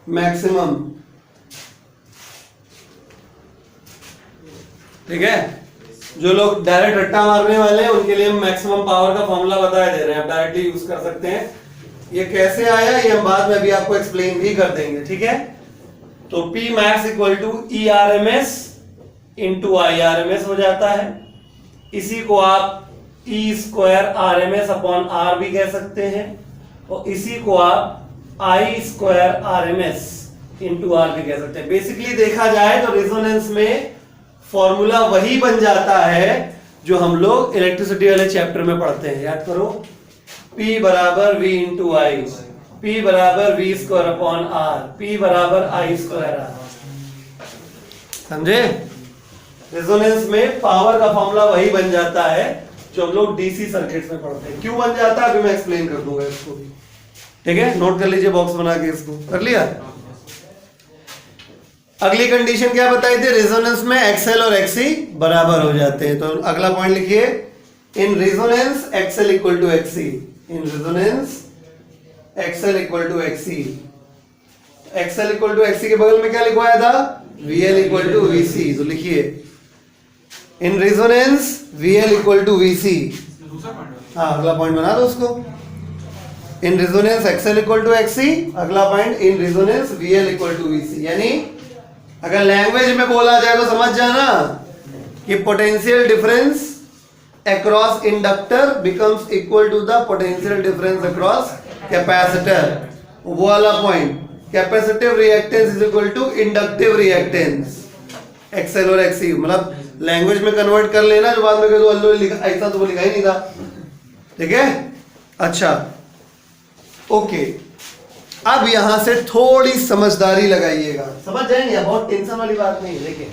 maximum. ठीक है, जो लोग डायरेक्ट रट्टा मारने वाले हैं उनके लिए हम मैक्सिमम पावर का फॉर्मूला बताए दे रहे हैं, आप डायरेक्टली यूज कर सकते हैं। ये कैसे आया ये हम बाद में अभी आपको एक्सप्लेन भी कर देंगे। ठीक है, तो P max equal to ERMS into IRMS हो जाता है। इसी को आप E square RMS upon R भी कह सकते हैं, और इसी को आप I square RMS into R भी कह सकते हैं। बेसिकली देखा जाए तो रेजोनेंस में फॉर्मूला वही बन जाता है जो हम लोग इलेक्ट्रिसिटी वाले चैप्टर में पढ़ते हैं। याद करो, P बराबर V इंटू I, P बराबर V square upon R, P बराबर I स्क्वायर R। समझे? रेजोनेंस में पावर का फॉर्मूला वही बन जाता है जो हम लोग डीसी सर्किट्स में पढ़ते हैं। क्यों बन जाता है अभी मैं एक्सप्लेन कर दूंगा इसको भी। ठीक है, नोट कर लीजिए बॉक्स बना के, इसको कर लिया। अगली कंडीशन क्या बताई थी? रेजोनेंस में एक्सएल और एक्सी बराबर हो जाते हैं। तो अगला पॉइंट लिखिए, in resonance XL equal to XC, in resonance XL equal to XC. XL equal to XC के बगल में क्या लिखवाया था? VL equal to VC. तो लिखिए in resonance VL equal to VC. हाँ, अगला पॉइंट बना दो उसको। In resonance XL equal to XC, अगला point in resonance VL equal to VC. यानी अगर लैंग्वेज में बोला जाए तो समझ जाना कि potential difference across inductor becomes equal to the potential difference across capacitor. वो वाला point, capacitive reactance is equal to inductive reactance. XL और एक्सी मतलब लैंग्वेज में कन्वर्ट कर लेना, जो बाद में कह दो अल्लू लिखा, ऐसा तो वो लिखा ही नहीं था। ठीक है, अच्छा ओके। अब यहां से थोड़ी समझदारी लगाइएगा, समझ जाएंगे, बहुत टेंशन वाली बात नहीं है। देखिए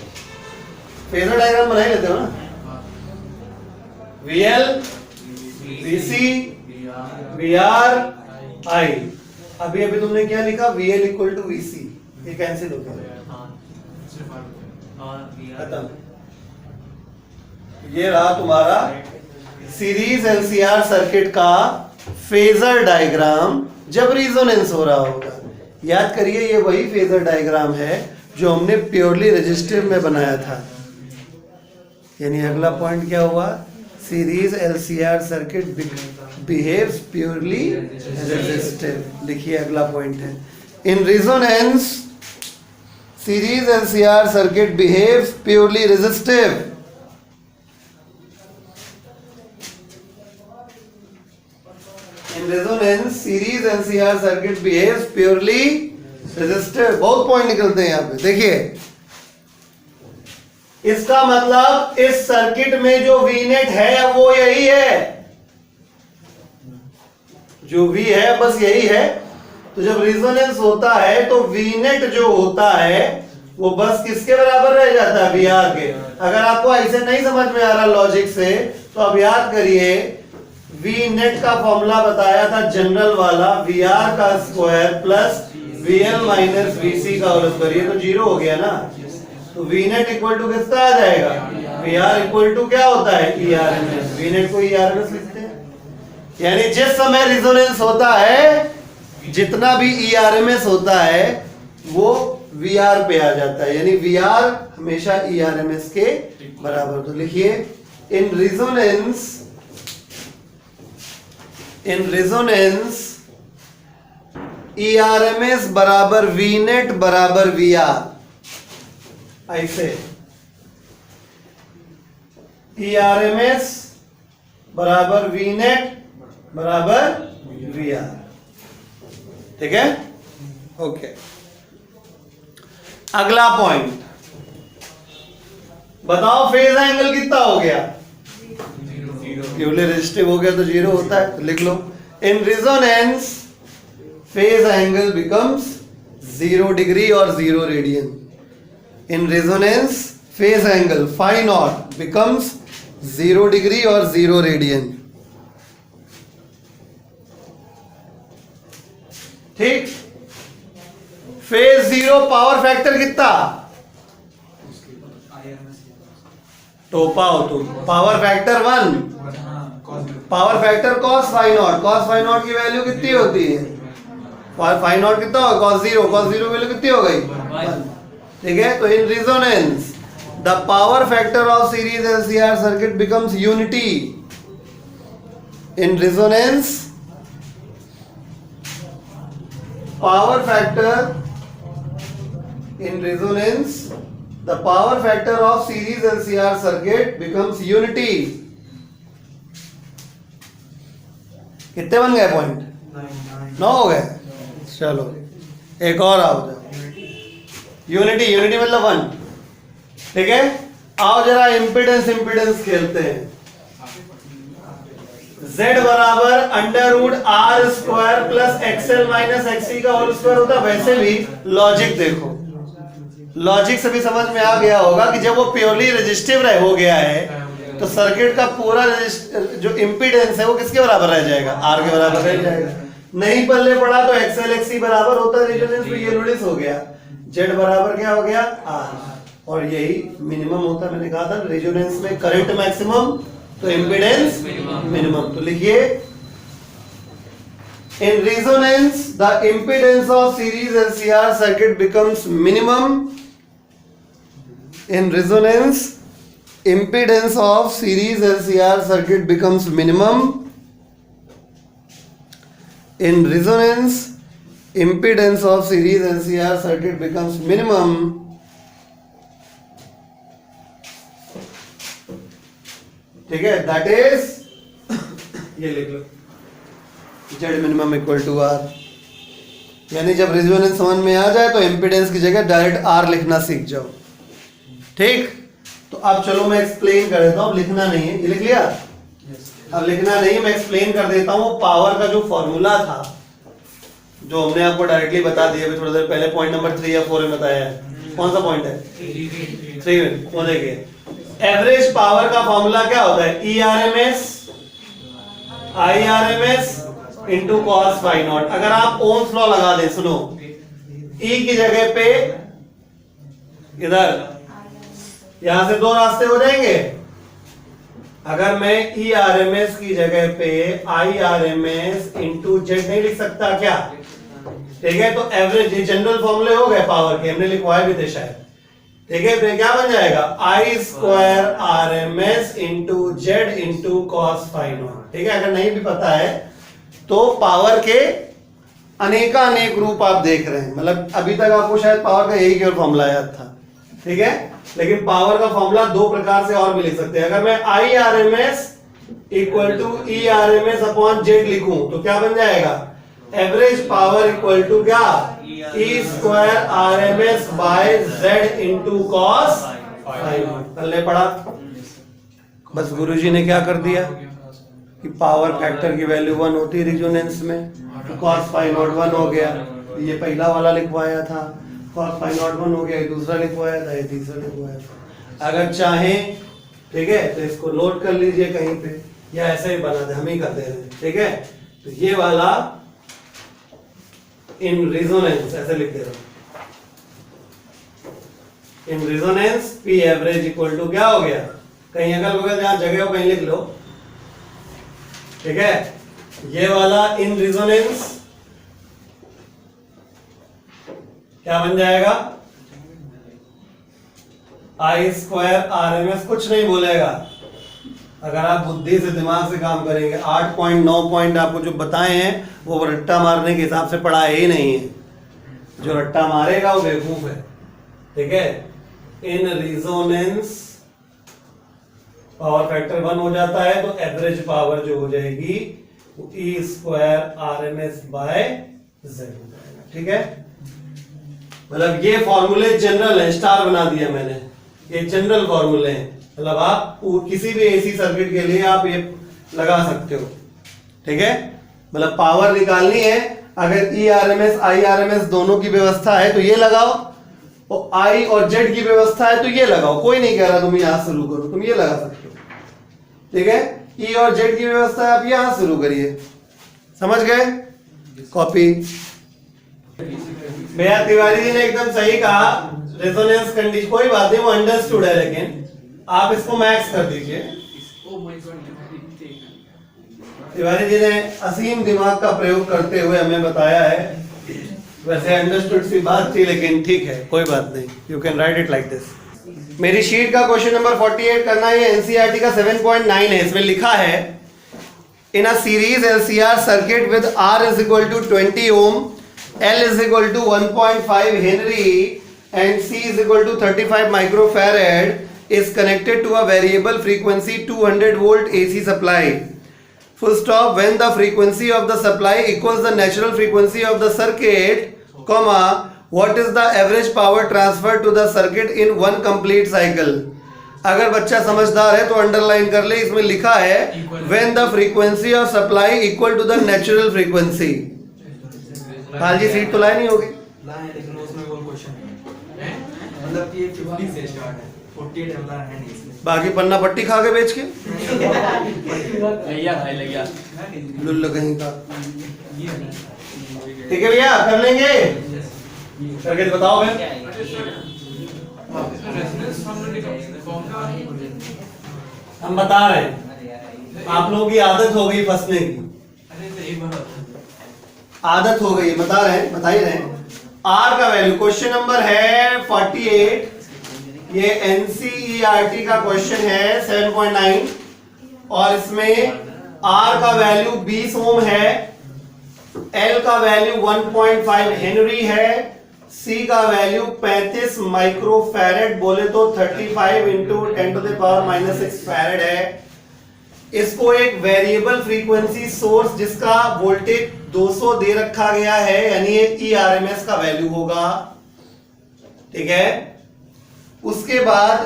फेजर डायग्राम बना ही लेते हो ना, VL, VC, VR, I। अभी अभी तुमने क्या लिखा? VL इक्वल टू VC, ये कैंसिल हो गया, खत्म। ये रहा तुम्हारा सीरीज LCR सर्किट का फेजर डायग्राम जब रेजोनेंस हो रहा होगा। याद करिए ये वही फेजर डायग्राम है जो हमने प्योरली रेजिस्टिव में बनाया था। यानी अगला पॉइंट क्या हुआ? Series LCR circuit behaves purely resistive. लिखिए अगला पॉइंट है, in resonance series LCR circuit behaves purely resistive. In resonance, series LCR circuit behaves purely resistive। बहुत पॉइंट निकलते हैं यहाँ पे। देखिए इसका मतलब इस सर्किट में जो Vnet है वो यही है, जो V है बस यही है। तो जब रेजोनेंस होता है तो Vnet जो होता है वो बस किसके बराबर रह जाता है? VR के। अगर आपको ऐसे नहीं समझ में आ रहा लॉजिक से तो अब याद करिए, Vnet का फॉर्मूला बताया था जनरल वाला, VR का square plus VL minus VC का होल स्क्वायर। ये तो जीरो हो गया ना, तो Vnet इक्वल टू किसका आ जाएगा? VR इक्वल टू क्या होता है? ERMS। Vnet को ERMS लिखते हैं। यानी जिस समय रेजोनेंस होता है जितना भी ERMS होता है वो VR पे आ जाता है, यानी VR हमेशा ERMS के बराबर। तो लिखिए इन रेजोनेंस ERMS बराबर Vnet बराबर VR। ऐसे ERMS बराबर Vnet बराबर VR। ठीक है, ओके। अगला पॉइंट बताओ, फेज एंगल कितना हो गया? प्योरली रेजिस्टिव हो गया तो जीरो होता है, तो लिख लो in resonance phase angle becomes 0 degree और 0 radian. In resonance phase angle phi naught becomes 0 degree और 0 रेडियन। ठीक, फेज जीरो पावर फैक्टर कितना टोपा हो तुम, power factor 1, power factor cos phi naught की वैल्यू कितनी होती है, फाई नॉट कितना होगा cos जीरो की वैल्यू कितनी हो गई 1, ठीक है। तो in resonance the power factor of series LCR circuit becomes unity, in resonance power factor, in resonance the power factor of series LCR circuit becomes unity। कितने बन गए पॉइंट 9 हो गए, चलो एक और आओ जाओ, यूनिटी मतलब 1, ठीक है। आओ जरा इम्पीडेंस खेलते हैं। Z बराबर under root R square plus XL minus XC का होल स्क्वायर होता है। वैसे भी लॉजिक देखो, लॉजिक से भी समझ में आ गया होगा कि जब वो प्योरली रेजिस्टिव हो गया है तो सर्किट का पूरा जो इम्पीडेंस है वो किसके बराबर रह जाएगा, आर के बराबर रह जाएगा। नहीं पल्ले पड़ा तो एक्सएल एक्ससी बराबर होता है रेजोनेंस में, ये नोटिस हो गया। Z बराबर क्या हो गया आर, और यही मिनिमम होता है। मैंने कहा था रेजोनेंस में करंट मैक्सिमम तो इम्पीडेंस मिनिमम। तो लिखिए in resonance the impedance of series LCR circuit becomes minimum, in resonance impedance of series LCR circuit becomes minimum, in resonance impedance of series LCR circuit becomes minimum, ठीक है। दैट इज ये लिख लो Z minimum equal to R, यानी जब रेजोनेंस समझ में आ जाए तो इम्पीडेंस की जगह डायरेक्ट R लिखना सीख जाओ, ठीक। तो अब चलो मैं एक्सप्लेन कर देता हूं, लिखना नहीं है, ये लिख लिया अब लिखना नहीं, मैं एक्सप्लेन कर देता हूं। पावर का जो फॉर्मूला था जो हमने आपको डायरेक्टली बता दिया अभी थोड़ी देर पहले, पॉइंट नंबर 3 या 4 में बताया है। कौन सा पॉइंट है 3 वो देखिए, एवरेज पावर का फॉर्मूला क्या होता है, ERMS IRMS into cos phi naught. अगर आप ओम्स लॉ लगा दें, सुनो, E की जगह पे इधर यहां से 2 रास्ते हो जाएंगे। अगर मैं ERMS की जगह पे IRMS इंटू जेड नहीं लिख सकता क्या, ठीक है। तो एवरेज ये जनरल फॉर्मूले हो गए पावर के, हमने लिखवाए भी थे शायद, ठीक है। तो क्या बन जाएगा I square RMS into Z into cos phi naught, ठीक है। अगर नहीं भी पता है तो पावर के अनेक रूप आप देख रहे हैं, मतलब अभी तक आपको शायद पावर का यही केवल फॉर्मूला याद था, ठीक है। लेकिन पावर का फॉर्मूला 2 प्रकार से और भी लिख सकते हैं। अगर मैं IRMS equal to ERMS upon Z लिखूं तो क्या बन जाएगा, एवरेज पावर इक्वल टू क्या, E square RMS by Z into cos phi naught. कल ने पढ़ा, बस गुरुजी ने क्या कर दिया कि पावर फैक्टर की वैल्यू 1 होती है रेजोनेंस में, तो कॉस फाई नॉट 1 हो गया। ये पहला वाला लिखवाया था, cos फाई नॉट 1 हो गया, ये दूसरा लिखवाया था, ये तीसरा लिखवाया था। अगर चाहें, ठीक है, तो इसको नोट कर लीजिए कहीं पे, या ऐसे ही बना दे, हम ही कर दे रहे हैं, ठीक है। तो ये वाला इन रेजोनेंस ऐसे लिख दे रहा हूं, in resonance P average equal to क्या हो गया, कहीं अगल बगल जहां जगह हो कहीं लिख लो, ठीक है। ये वाला इन रेजोनेंस क्या बन जाएगा, I स्क्वायर RMS, कुछ नहीं बोलेगा अगर आप बुद्धि से दिमाग से काम करेंगे। 8.9 पॉइंट आपको जो बताए हैं वो रट्टा मारने के हिसाब से पढ़ाए ही नहीं है, जो रट्टा मारेगा वो बेवकूफ है, ठीक है। इन रेजोनेंस पावर फैक्टर 1 हो जाता है तो एवरेज पावर जो हो जाएगी वो E square RMS by Z हो जाएगा, ठीक है। मतलब ये फॉर्मूले जनरल है, स्टार बना दिया मैंने, ये जनरल फॉर्मूले हैं, मतलब आप किसी भी एसी सर्किट के लिए आप ये लगा सकते हो, ठीक है। मतलब पावर निकालनी है, अगर ERMS IRMS दोनों की व्यवस्था है तो ये लगाओ, और I और Z की व्यवस्था है तो ये लगाओ। कोई नहीं कह रहा तुम यहां शुरू करो, तुम ये लगा सकते हो, ठीक है। E और Z की व्यवस्था है, आप यहां शुरू करिए, समझ गए, कॉपी। भैया तिवारी जी ने एकदम सही कहा, रेजोनेंस कंडीशन कोई बात नहीं, वो अंडरस्टूड है, लेकिन आप इसको मैक्स कर दीजिए। तिवारी जी ने असीम दिमाग का प्रयोग करते हुए हमें बताया है। वैसे अंडरस्टूड सी बात थी, लेकिन ठीक है, कोई बात नहीं, you can write it like this. मेरी शीट का क्वेश्चन नंबर 48 करना है, एनसीईआरटी का 7.9 है। इसमें लिखा है in a series LCR circuit with R is equal to 20 ohm, L is equal to 1.5 Henry and C is equal to 35 microfarad is connected to a variable frequency 200 volt AC supply. Full stop. When the frequency of the supply equals the natural frequency of the circuit, comma, what is the average power transfer to the circuit in one complete cycle? अगर बच्चा समझदार है तो अंडरलाइन कर ले, इसमें लिखा है when the frequency of supply equal to the natural frequency. हाल जी सीट तो लाए नहीं होगी, लाए, लेकिन उसमें वो क्वेश्चन है, मतलब कि 50 से स्टार्ट है, 48 वाला है नहीं इसमें। बाकी पन्ना पट्टी खा के बेच के लगिया भाई लगिया, लुल्ल कहीं का। ठीक है भैया, कर लेंगे, करके तो बताओ भैया। हम बता रहे हैं, आप लोगों की आदत हो गई फंसने की, आदत हो गई, बता रहे हैं, बता ही रहे हैं। आर का वैल्यू, क्वेश्चन नंबर है 48, ये एनसीईआरटी का क्वेश्चन है 7.9, और इसमें आर का वैल्यू 20 ओम है, एल का वैल्यू 1.5 हेनरी है, सी का वैल्यू 35 माइक्रोफैरेड, बोले तो 35 इंटू 10⁻⁻6 फैरेड है। इसको एक वेरिएबल फ्रीक्वेंसी सोर्स जिसका वोल्टेज 200 दे रखा गया है, यानी ये ERMS का वैल्यू होगा, ठीक है। उसके बाद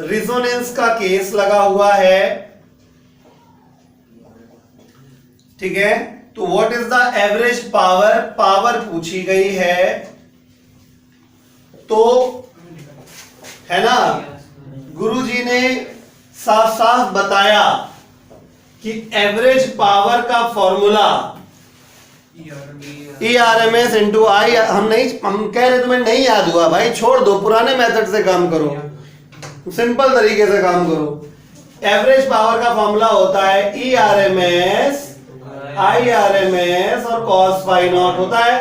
रिजोनेंस का केस लगा हुआ है, ठीक है। तो what is the average power, power पूछी गई है, तो है ना, गुरुजी ने साफ साफ बताया कि एवरेज पावर का फॉर्मूला ERMS इंटू आई, हम कह रहे तुम्हें नहीं याद हुआ भाई, छोड़ दो, पुराने मेथड से काम करो, सिंपल तरीके से काम करो। एवरेज पावर का फॉर्मूला होता है ERMS IRMS और cos फाई नॉट होता है।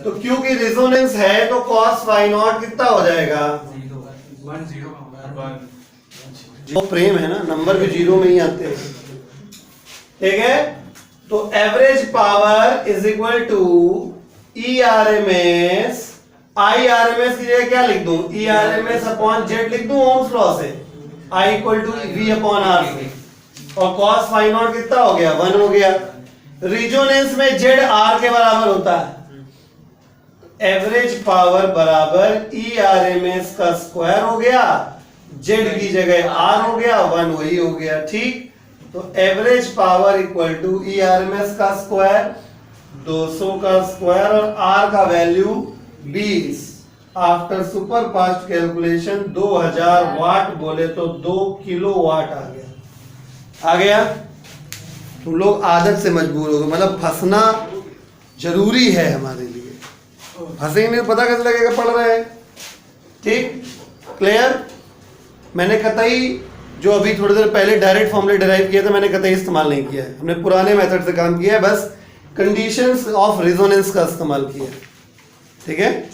तो क्योंकि रिजोनेंस है तो cos फाई नॉट कितना हो जाएगा, 1 जो प्रेम है ना, नंबर भी जीरो में ही आते हैं, ठीक है। तो average power is equal to ERMS, IRMS की जगह क्या लिख दूं, ERMS अपॉन जेड लिख दूं, ओम्स लॉ से, I equal to V upon R से, और cos फाई नॉट कितना हो गया, 1 हो गया। रिजोनेंस में जेड R के बराबर होता है, एवरेज पावर बराबर ERMS का स्क्वायर हो गया, जेड की जगह R हो गया, 1 वही हो गया, ठीक। तो average power equal to ERMS का स्क्वायर 200 का स्क्वायर और R का value 20, after super fast calculation 2000 watt, बोले तो 2 किलोवाट आ गया। तुम लोग आदत से मजबूर हो गए, मतलब फंसना जरूरी है हमारे लिए, फंसेंगे नहीं पता कैसे लगेगा पढ़ रहे हैं, ठीक, क्लियर। मैंने कतई जो अभी थोड़ी देर पहले डायरेक्ट फॉर्मूले डिराइव किया था, मैंने कतई इस्तेमाल नहीं किया है, हमने पुराने मेथड से काम किया है, बस कंडीशंस ऑफ रिजोनेंस का इस्तेमाल किया है, ठीक है।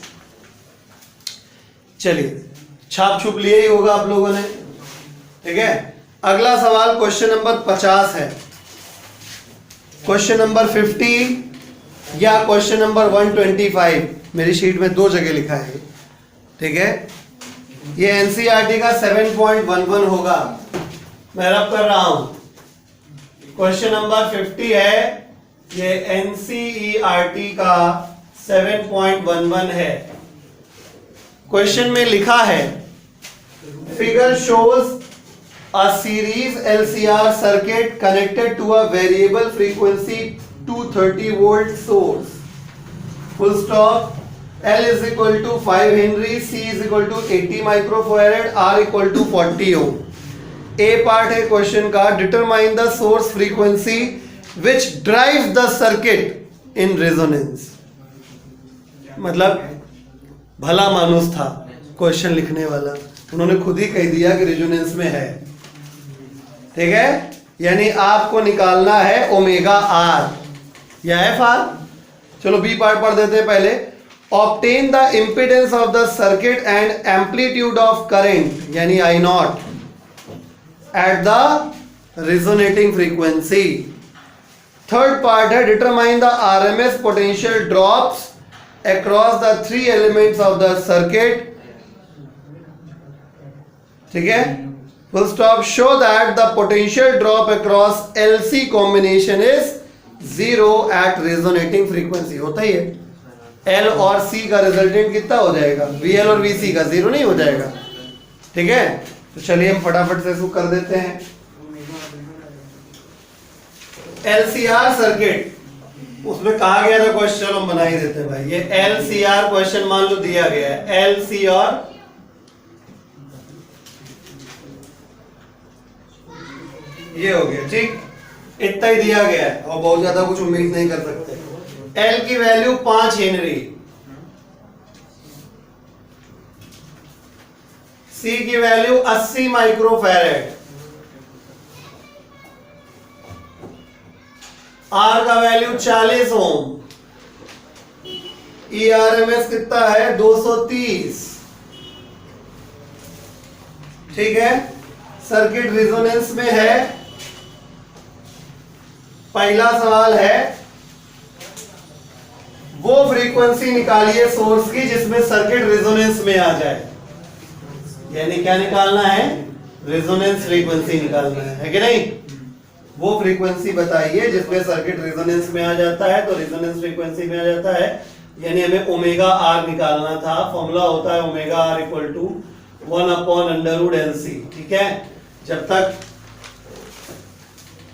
चलिए, छाप छुप लिए ही होगा आप लोगों ने, ठीक है। अगला सवाल क्वेश्चन नंबर 50 है, क्वेश्चन नंबर 50 या क्वेश्चन नंबर 125, मेरी शीट में 2 जगह लिखा है, ठीक है। ये एनसीईआरटी का 7.11 होगा, मैं रब कर रहा हूं। क्वेश्चन नंबर 50 है, ये एनसीईआरटी का 7.11 है। क्वेश्चन में लिखा है, figure shows a series LCR circuit connected to a variable frequency 230 volt source, full stop, L is equal to 5 Henry, C is equal to 80 microfarad, R equal to 40 ohm। A part है क्वेश्चन का, determine the source frequency which drives the circuit in resonance, मतलब भला मानुस था क्वेश्चन लिखने वाला, उन्होंने खुद ही कह दिया कि रेजोनेंस में है। ठीक है, यानी आपको निकालना है ओमेगा आर या एफ आर। चलो बी पार्ट पढ़ देते हैं पहले। Obtain the impedance of the circuit and amplitude of current यानी I naught at the resonating frequency. Third part है determine the RMS potential drops across the 3 elements of the circuit. ठीक है, full stop, show that the potential drop across LC combination is 0 at resonating frequency। होता ही है, L और C का रिजल्टेंट कितना हो जाएगा, VL और VC का 0 नहीं हो जाएगा। ठीक है, तो चलिए हम फटाफट से इसको कर देते हैं। LCR सर्किट, उसमें कहा गया था क्वेश्चन, हम बना ही देते हैं भाई। ये LCR क्वेश्चन मान लो दिया गया है, LCR ये हो गया। ठीक, इतना ही दिया गया है और बहुत ज्यादा कुछ उम्मीद नहीं कर सकते। L की वैल्यू 5 हेनरी, C की वैल्यू 80 माइक्रोफैरेड, R का वैल्यू 40 ओम, ERMS कितना है 230। ठीक है, सर्किट रेजोनेंस में है। पहला सवाल है वो फ्रीक्वेंसी निकालिए सोर्स की जिसमें सर्किट रेजोनेंस में आ जाए। यानी क्या निकालना है, रेजोनेंस फ्रीक्वेंसी निकालना है कि नहीं। वो फ्रीक्वेंसी बताइए जिसमें सर्किट रेजोनेंस में आ जाता है। तो रेजोनेंस फ्रीक्वेंसी में आ जाता है, यानी हमें ओमेगा आर निकालना था। फॉर्मूला होता है omega R equal to 1/√LC। ठीक है, जब तक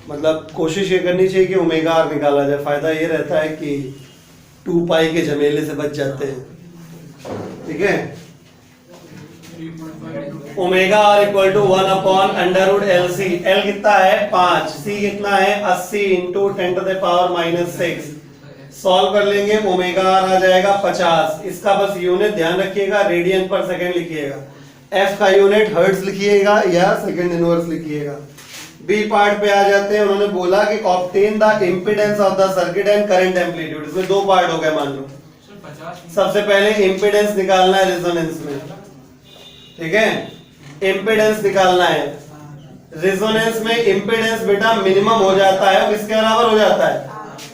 मतलब कोशिश ये करनी चाहिए कि ओमेगा आर निकाला जाए। फायदा ये रहता है कि 2 पाई के झमेले से बच जाते हैं। ठीक है, omega R equal to 1/√LC। L कितना है 5, C कितना है 80 इंटू 10⁻⁻6। सॉल्व कर लेंगे, ओमेगा आर आ जाएगा 50। इसका बस यूनिट ध्यान रखिएगा, रेडियन पर सेकेंड लिखिएगा। F का यूनिट हर्ट्ज लिखिएगा या सेकेंड इनवर्स लिखिएगा। बी पार्ट पे आ जाते हैं। उन्होंने बोला कि obtain the impedance of the circuit and current amplitude. इसमें 2 पार्ट हो गए मान लो। सबसे पहले इंपीडेंस निकालना है रेजोनेंस में। ठीक है, इंपीडेंस निकालना है। रेजोनेंस में इंपीडेंस बेटा मिनिमम हो जाता है, किसके बराबर हो जाता है,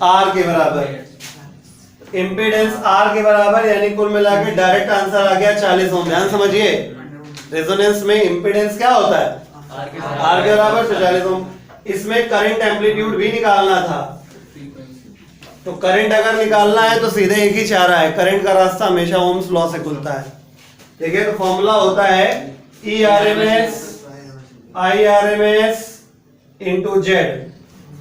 R के बराबर। इंपीडेंस R के बराबर, यानी कुल मिला के डायरेक्ट आंसर आ गया 40 ओम। ध्यान समझिए, रेजोनेंस में इंपीडेंस क्या होता है, R के बराबर, तो 40 ओम। इसमें करंट एम्पलीट्यूड भी निकालना था। तो करंट अगर निकालना है तो सीधे एक ही चारा है, करंट का रास्ता हमेशा ओम्स लॉ से खुलता है। ठीक है, तो फॉर्मूला होता है ERMS IRMS into Z।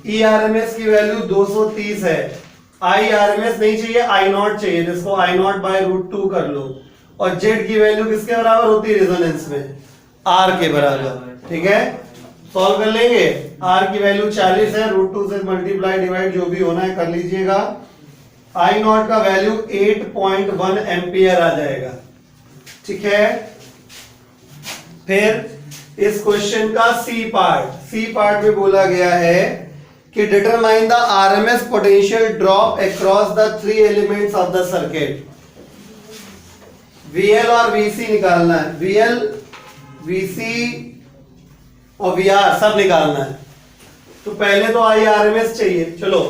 ERMS की वैल्यू 230 है, IRMS नहीं चाहिए, I0 चाहिए, जिसको I0/√2 कर लो। और Z की वैल्यू किसके बराबर होती है रेजोनेंस में, R के बराबर। ठीक है, सॉल्व कर लेंगे। R की वैल्यू 40 है, √2 से मल्टीप्लाई डिवाइड जो भी होना है कर लीजिएगा। I0 का वैल्यू 8.1 एम्पियर आ जाएगा। ठीक है, फिर इस क्वेश्चन का सी पार्ट में बोला गया है कि determine the RMS potential drop across the 3 elements of the circuit. VL और VC निकालना है, VL VC और VR सब निकालना है। तो पहले तो IRMS चाहिए। चलो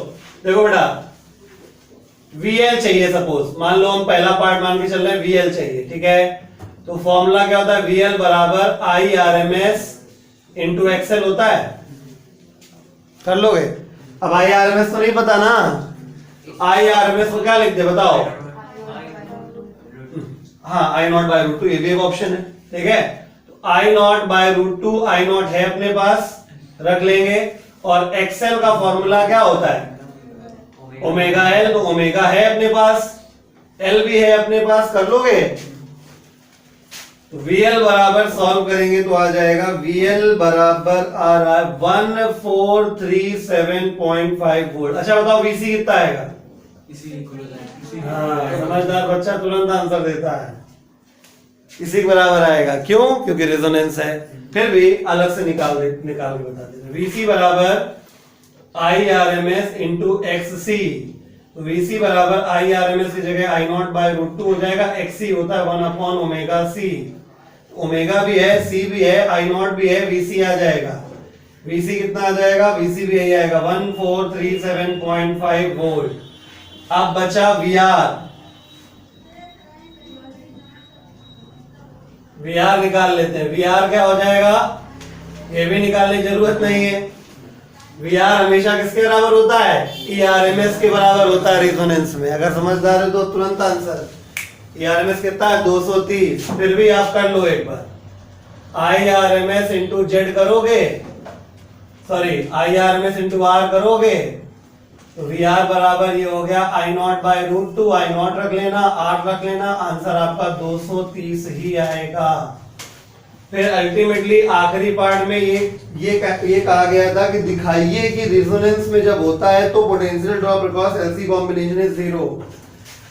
देखो बेटा, VL चाहिए, सपोज मान लो हम पहला पार्ट मान के चल रहे हैं, VL चाहिए। ठीक है, तो फॉर्मूला क्या होता है, VL बराबर IRMS इंटू XL होता है। कर लोगे? अब IRMS तो नहीं पता ना, IRMS को क्या लिखते बताओ? हाँ, I0/√2, ये भी एक ऑप्शन है। ठीक है, तो I0/√2, I0 है अपने पास, रख लेंगे। और XL का फॉर्मूला क्या होता है, ओमेगा L, तो ओमेगा है अपने पास, L भी है अपने पास, कर लोगे? तो VL बराबर सॉल्व करेंगे तो आ जाएगा, VL बराबर आ रहा है 1437.5 वोल्ट। अच्छा बताओ VC कितना आएगा? इसी इक्वल हो जाएगा। हाँ, समझदार बच्चा तुरंत आंसर देता है। इसी के बराबर आएगा। क्यों? क्योंकि रेजोनेंस है। फिर भी अलग से निकाल के बता देते। VC बराबर IRMS इंटू XC। तो VC बराबर IRMS की जगह I0 बाय रूट 2 हो जाएगा। XC होता है 1 अपॉन ओमेगा C। ओमेगा भी है, C भी है, I0 भी है, VC आ जाएगा। VC कितना आ जाएगा? VC भी यही आएगा 1437.5 वोल्ट। अब बचा VR। VR निकाल लेते हैं। VR क्या हो जाएगा? ये भी निकालने की जरूरत नहीं है। VR हमेशा किसके बराबर होता है? ERMS के बराबर होता है रेजोनेंस में। अगर समझदार है तो तुरंत आंसर। ERMS कितना है? 230। फिर भी आप कर लो एक बार। IRMS इंटू जेड करोगे, सॉरी IRMS इंटू आर करोगे तो VR बराबर ये हो गया I0 बाय रूट 2। I0 रख लेना, R रख लेना, आंसर आपका 230 ही आएगा। फिर अल्टीमेटली आखिरी पार्ट में ये कहा गया था कि दिखाइए कि रेजोनेंस में जब होता है तो potential drop across LC combination is 0।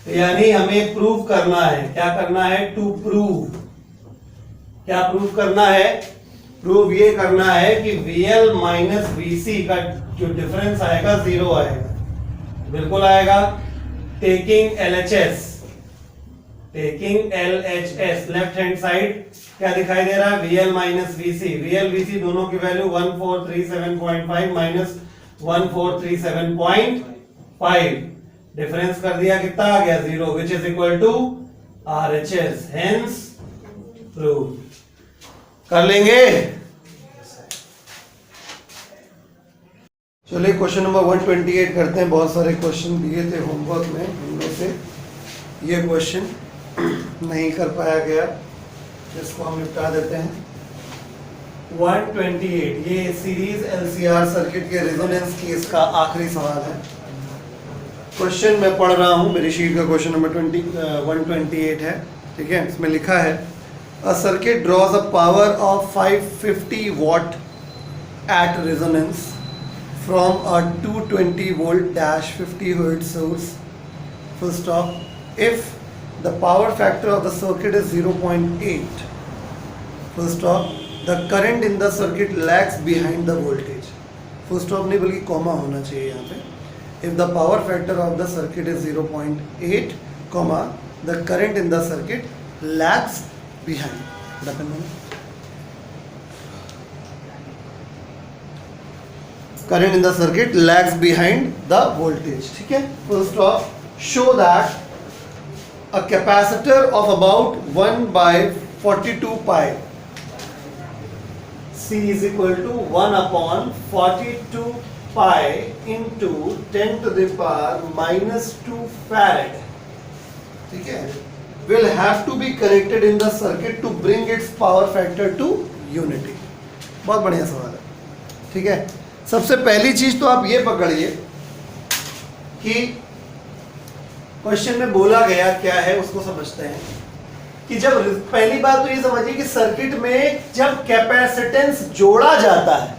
यानी हमें प्रूव करना है। क्या करना है? To prove. क्या प्रूव करना है? प्रूव ये करना है कि VL माइनस VC का जो डिफरेंस आएगा 0 आएगा। बिल्कुल आएगा। Taking LHS, taking LHS left hand side क्या दिखाई दे रहा है? VL minus VC। VL VC दोनों की वैल्यू 1437.5 माइनस 1437.5। डिफरेंस कर दिया, कितना आ गया? 0, which is equal to RHS। Hence prove. कर लेंगे। चलिए क्वेश्चन नंबर 128 करते हैं। बहुत सारे क्वेश्चन दिए थे होमवर्क में, इनमें से ये क्वेश्चन नहीं कर पाया गया, इसको हम निपटा देते हैं। 128 ये सीरीज LCR सर्किट के रेजोनेंस केस का आखिरी सवाल है। क्वेश्चन मैं पढ़ रहा हूँ, मेरी शीट का क्वेश्चन नंबर 128 है। ठीक है, इसमें लिखा है a circuit draws a power of 550 what at resonance from a 220 volt dash 50 hertz source, full stop. If the power factor of the circuit is 0.8, full stop, the current in the circuit lags behind the voltage. Full stop नहीं बल्कि कॉमा होना चाहिए यहाँ पे। If the power factor of the circuit is 0.8, comma, the current in the circuit lags behind. Current in the circuit lags behind the voltage. ठीक है, full stop. Show that a capacitor of about 1 by 42 pi C is equal to 1 upon 42 pi into 10 to the power minus 2 farad. ठीक है, will have to be connected in the circuit to bring its power factor to unity. बहुत बढ़िया सवाल है। ठीक है, सबसे पहली चीज तो आप ये पकड़िए कि क्वेश्चन में बोला गया क्या है, उसको समझते हैं। कि जब पहली बात तो ये समझिए कि सर्किट में जब कैपेसिटेंस जोड़ा जाता है,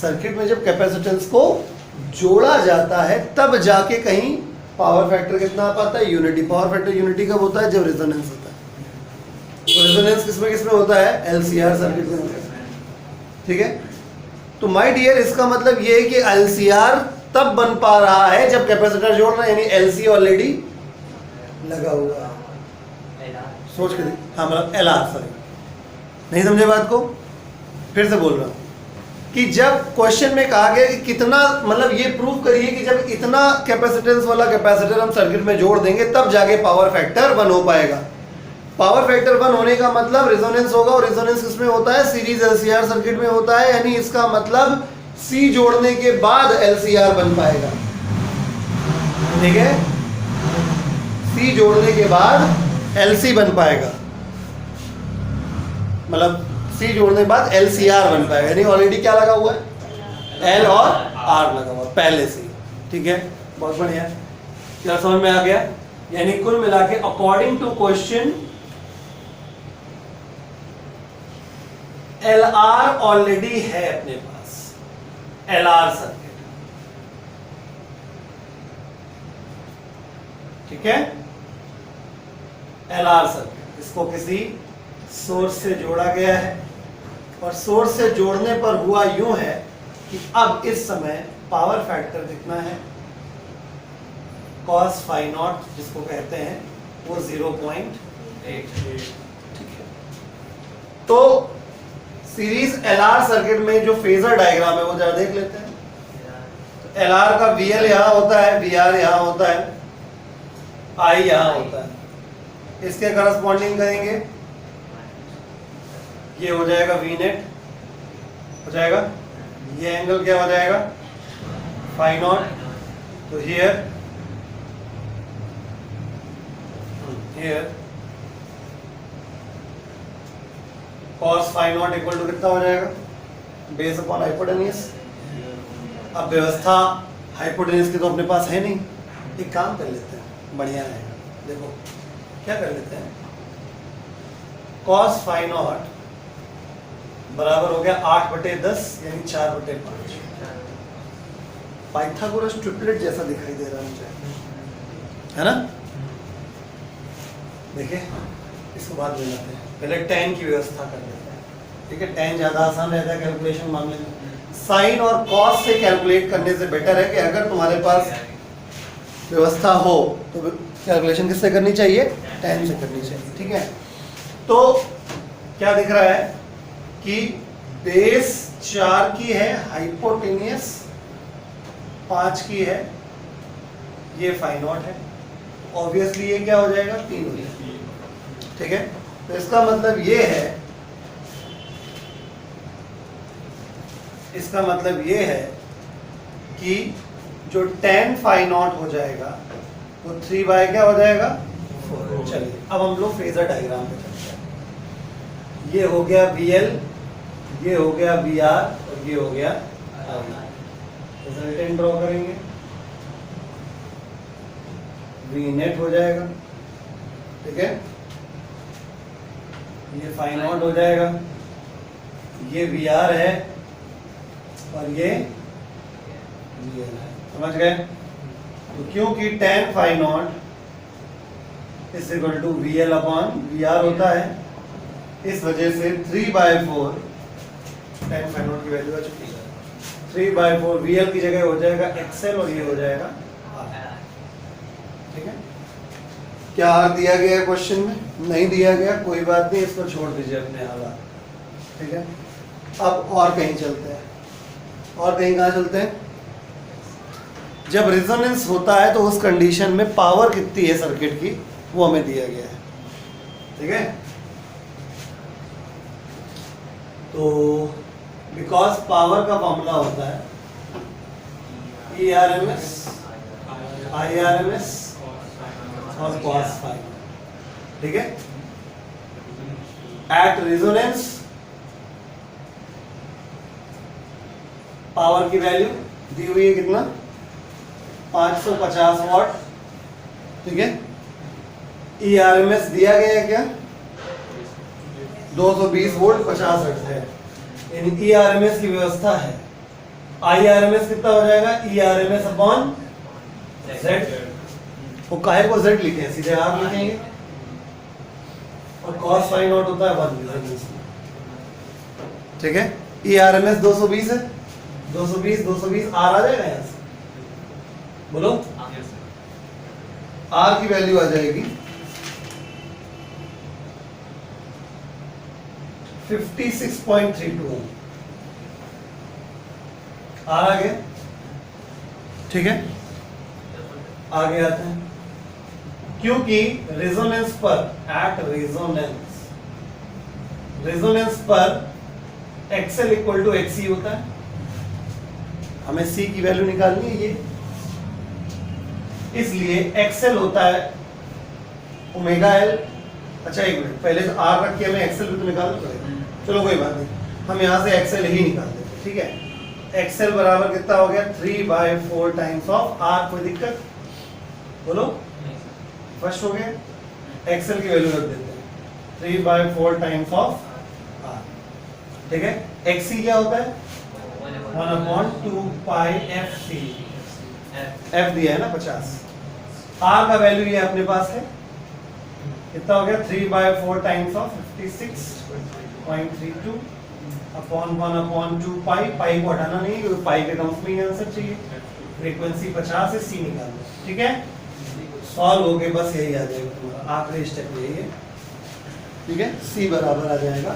सर्किट में जब कैपेसिटेंस को जोड़ा जाता है तब जाके कहीं पावर फैक्टर कितना आ पाता है? यूनिटी। पावर फैक्टर यूनिटी कब होता है? जब रेजोनेंस होता है। तो रेजोनेंस किसमें होता है? LCR सर्किट में होता है। ठीक है, तो माय डियर इसका मतलब ये है कि LCR तब बन पा रहा है जब कैपेसिटर जोड़ रहा है, यानी LC ऑलरेडी लगा हुआ। सोच के हाँ, मतलब LR, सॉरी नहीं समझे बात को, फिर से बोल रहा हूँ कि जब क्वेश्चन में कहा गया कि कितना, मतलब ये प्रूव करिए कि जब इतना कैपेसिटेंस वाला कैपेसिटर हम सर्किट में जोड़ देंगे तब जाके पावर फैक्टर 1 हो पाएगा। पावर फैक्टर 1 होने का मतलब रेजोनेंस होगा, और रेजोनेंस किसमें होता है? सीरीज LCR सर्किट में होता है, यानी इसका मतलब C जोड़ने के बाद LCR बन पाएगा। ठीक है, C जोड़ने के बाद LC बन पाएगा, मतलब C जोड़ने के बाद LCR बन पाएगा, यानी ऑलरेडी क्या लगा हुआ है? L और R लगा हुआ पहले से। ठीक है, बहुत बढ़िया, क्या समझ में आ गया? यानी कुल मिला के according to question LR already है अपने पास, LR सर्किट। ठीक है, LR सर्किट, इसको किसी सोर्स से जोड़ा गया है और सोर्स से जोड़ने पर हुआ यूं है कि अब इस समय पावर फैक्टर कितना है, cos फाई नॉट जिसको कहते हैं वो 0.8। ठीक है, तो सीरीज एलआर सर्किट में जो फेजर डायग्राम है वो जरा देख लेते हैं। तो एलआर का वीएल यहां होता है, वीआर यहां होता है, आई यहां होता है। इसके करस्पॉन्डिंग करेंगे, ये हो जाएगा वी नेट हो जाएगा, ये एंगल क्या हो जाएगा फाई नॉट। तो here cos phi naught equal to कितना हो जाएगा, बेस अपॉन हाइपोटेन्यूस। अब व्यवस्था हाइपोटेन्यूस की तो अपने पास है नहीं, एक काम कर लेते हैं, बढ़िया रहेगा। देखो क्या कर लेते हैं, cos फाई नॉट बराबर हो गया 8/10 यानी 4/5। पाइथागोरस ट्रिपलेट जैसा दिखाई दे रहा है मुझे, है ना। देखिए इसको बाद में लाते हैं, पहले tan की व्यवस्था कर लेते हैं। ठीक है, tan ज्यादा आसान रहता है कैलकुलेशन मामले में। साइन और cos से कैलकुलेट करने से बेटर है कि अगर तुम्हारे पास व्यवस्था हो तो कैलकुलेशन किससे करनी चाहिए, tan से करनी चाहिए। ठीक है, तो क्या दिख रहा है कि बेस 4 की है, हाइपोटेनियस 5 की है, ये फाई नॉट है, ऑब्वियसली ये क्या हो जाएगा 3 हो जाएगा। ठीक है, तो इसका मतलब ये है, इसका मतलब ये है कि जो tan फाई नॉट हो जाएगा वो 3 बाय क्या हो जाएगा 4। चलिए अब हम लोग फेजर डायग्राम पे चलते हैं। ये हो गया VL, ये हो गया VR और ये हो गया रिजल्टेंट ड्रॉ करेंगे, V नेट हो जाएगा। ठीक है, ये फाई नॉट हो जाएगा, ये VR है और ये VL है। समझ गए? तो क्योंकि tan phi naught is equal to VL upon VR होता है, इस वजह से 3/4 tan फाई नॉट की वैल्यू आ चुकी है, 3/4 VL की जगह हो जाएगा XL और ये हो जाएगा R। ठीक है, क्या आर दिया गया है क्वेश्चन में? नहीं दिया गया, कोई बात नहीं, इसको छोड़ दीजिए अपने हालात। ठीक है, अब और कहीं चलते हैं। और कहीं कहाँ चलते हैं? जब रेजोनेंस होता है तो उस कंडीशन में पावर कितनी है सर्किट की वो हमें दिया गया है। ठीक है, तो बिकॉज पावर का फॉर्मूला होता है ERMS, IRMS और cos फाई। ठीक है, एट रेजोनेंस पावर की वैल्यू दी हुई है कितना 550 वॉट। ठीक है, ERMS दिया गया है क्या 220 वोल्ट 50 हर्ट्ज है, यानी ERMS की व्यवस्था है। IRMS कितना हो जाएगा ERMS अपॉन Z। वो काहे को Z लिखे हैं, सीधे आप लिखेंगे, और cos फाई नॉट होता है 1। ठीक है, ERMS 220 है, 220 R आ जाएगा यहाँ से, बोलो R की वैल्यू आ जाएगी 56.32 R आ गया। ठीक है, आगे आते हैं, क्योंकि रेजोनेंस पर एट रेजोनेंस पर XL इक्वल टू XC होता है, हमें C की वैल्यू निकालनी है ये, इसलिए XL होता है ओमेगा L। अच्छा एक मिनट, पहले तो R रख के हमें XL भी तो निकालना पड़ेगा, चलो कोई बात नहीं, हम यहाँ से XL ही निकाल देते। ठीक है, XL बराबर कितना हो गया 3/4 टाइम्स ऑफ R। कोई दिक्कत? बोलो, फर्स्ट हो गया, XL की वैल्यू रख देते हैं 3/4 टाइम्स ऑफ R। ठीक है, XC क्या होता है 1/2 पाई FC, F दिया है ना 50, R का वैल्यू ये अपने पास है कितना हो गया 3/4 टाइम्स ऑफ 56.32 अपॉन 1/2 पाई। पाई को हटाना नहीं क्योंकि पाई के टर्म्स में ही आंसर चाहिए। फ्रीक्वेंसी 50 है, सी निकालना। ठीक है, सॉल्व हो गए, बस यही आ जाएगा तुम्हारा आखिरी स्टेप यही है। ठीक है, सी बराबर आ जाएगा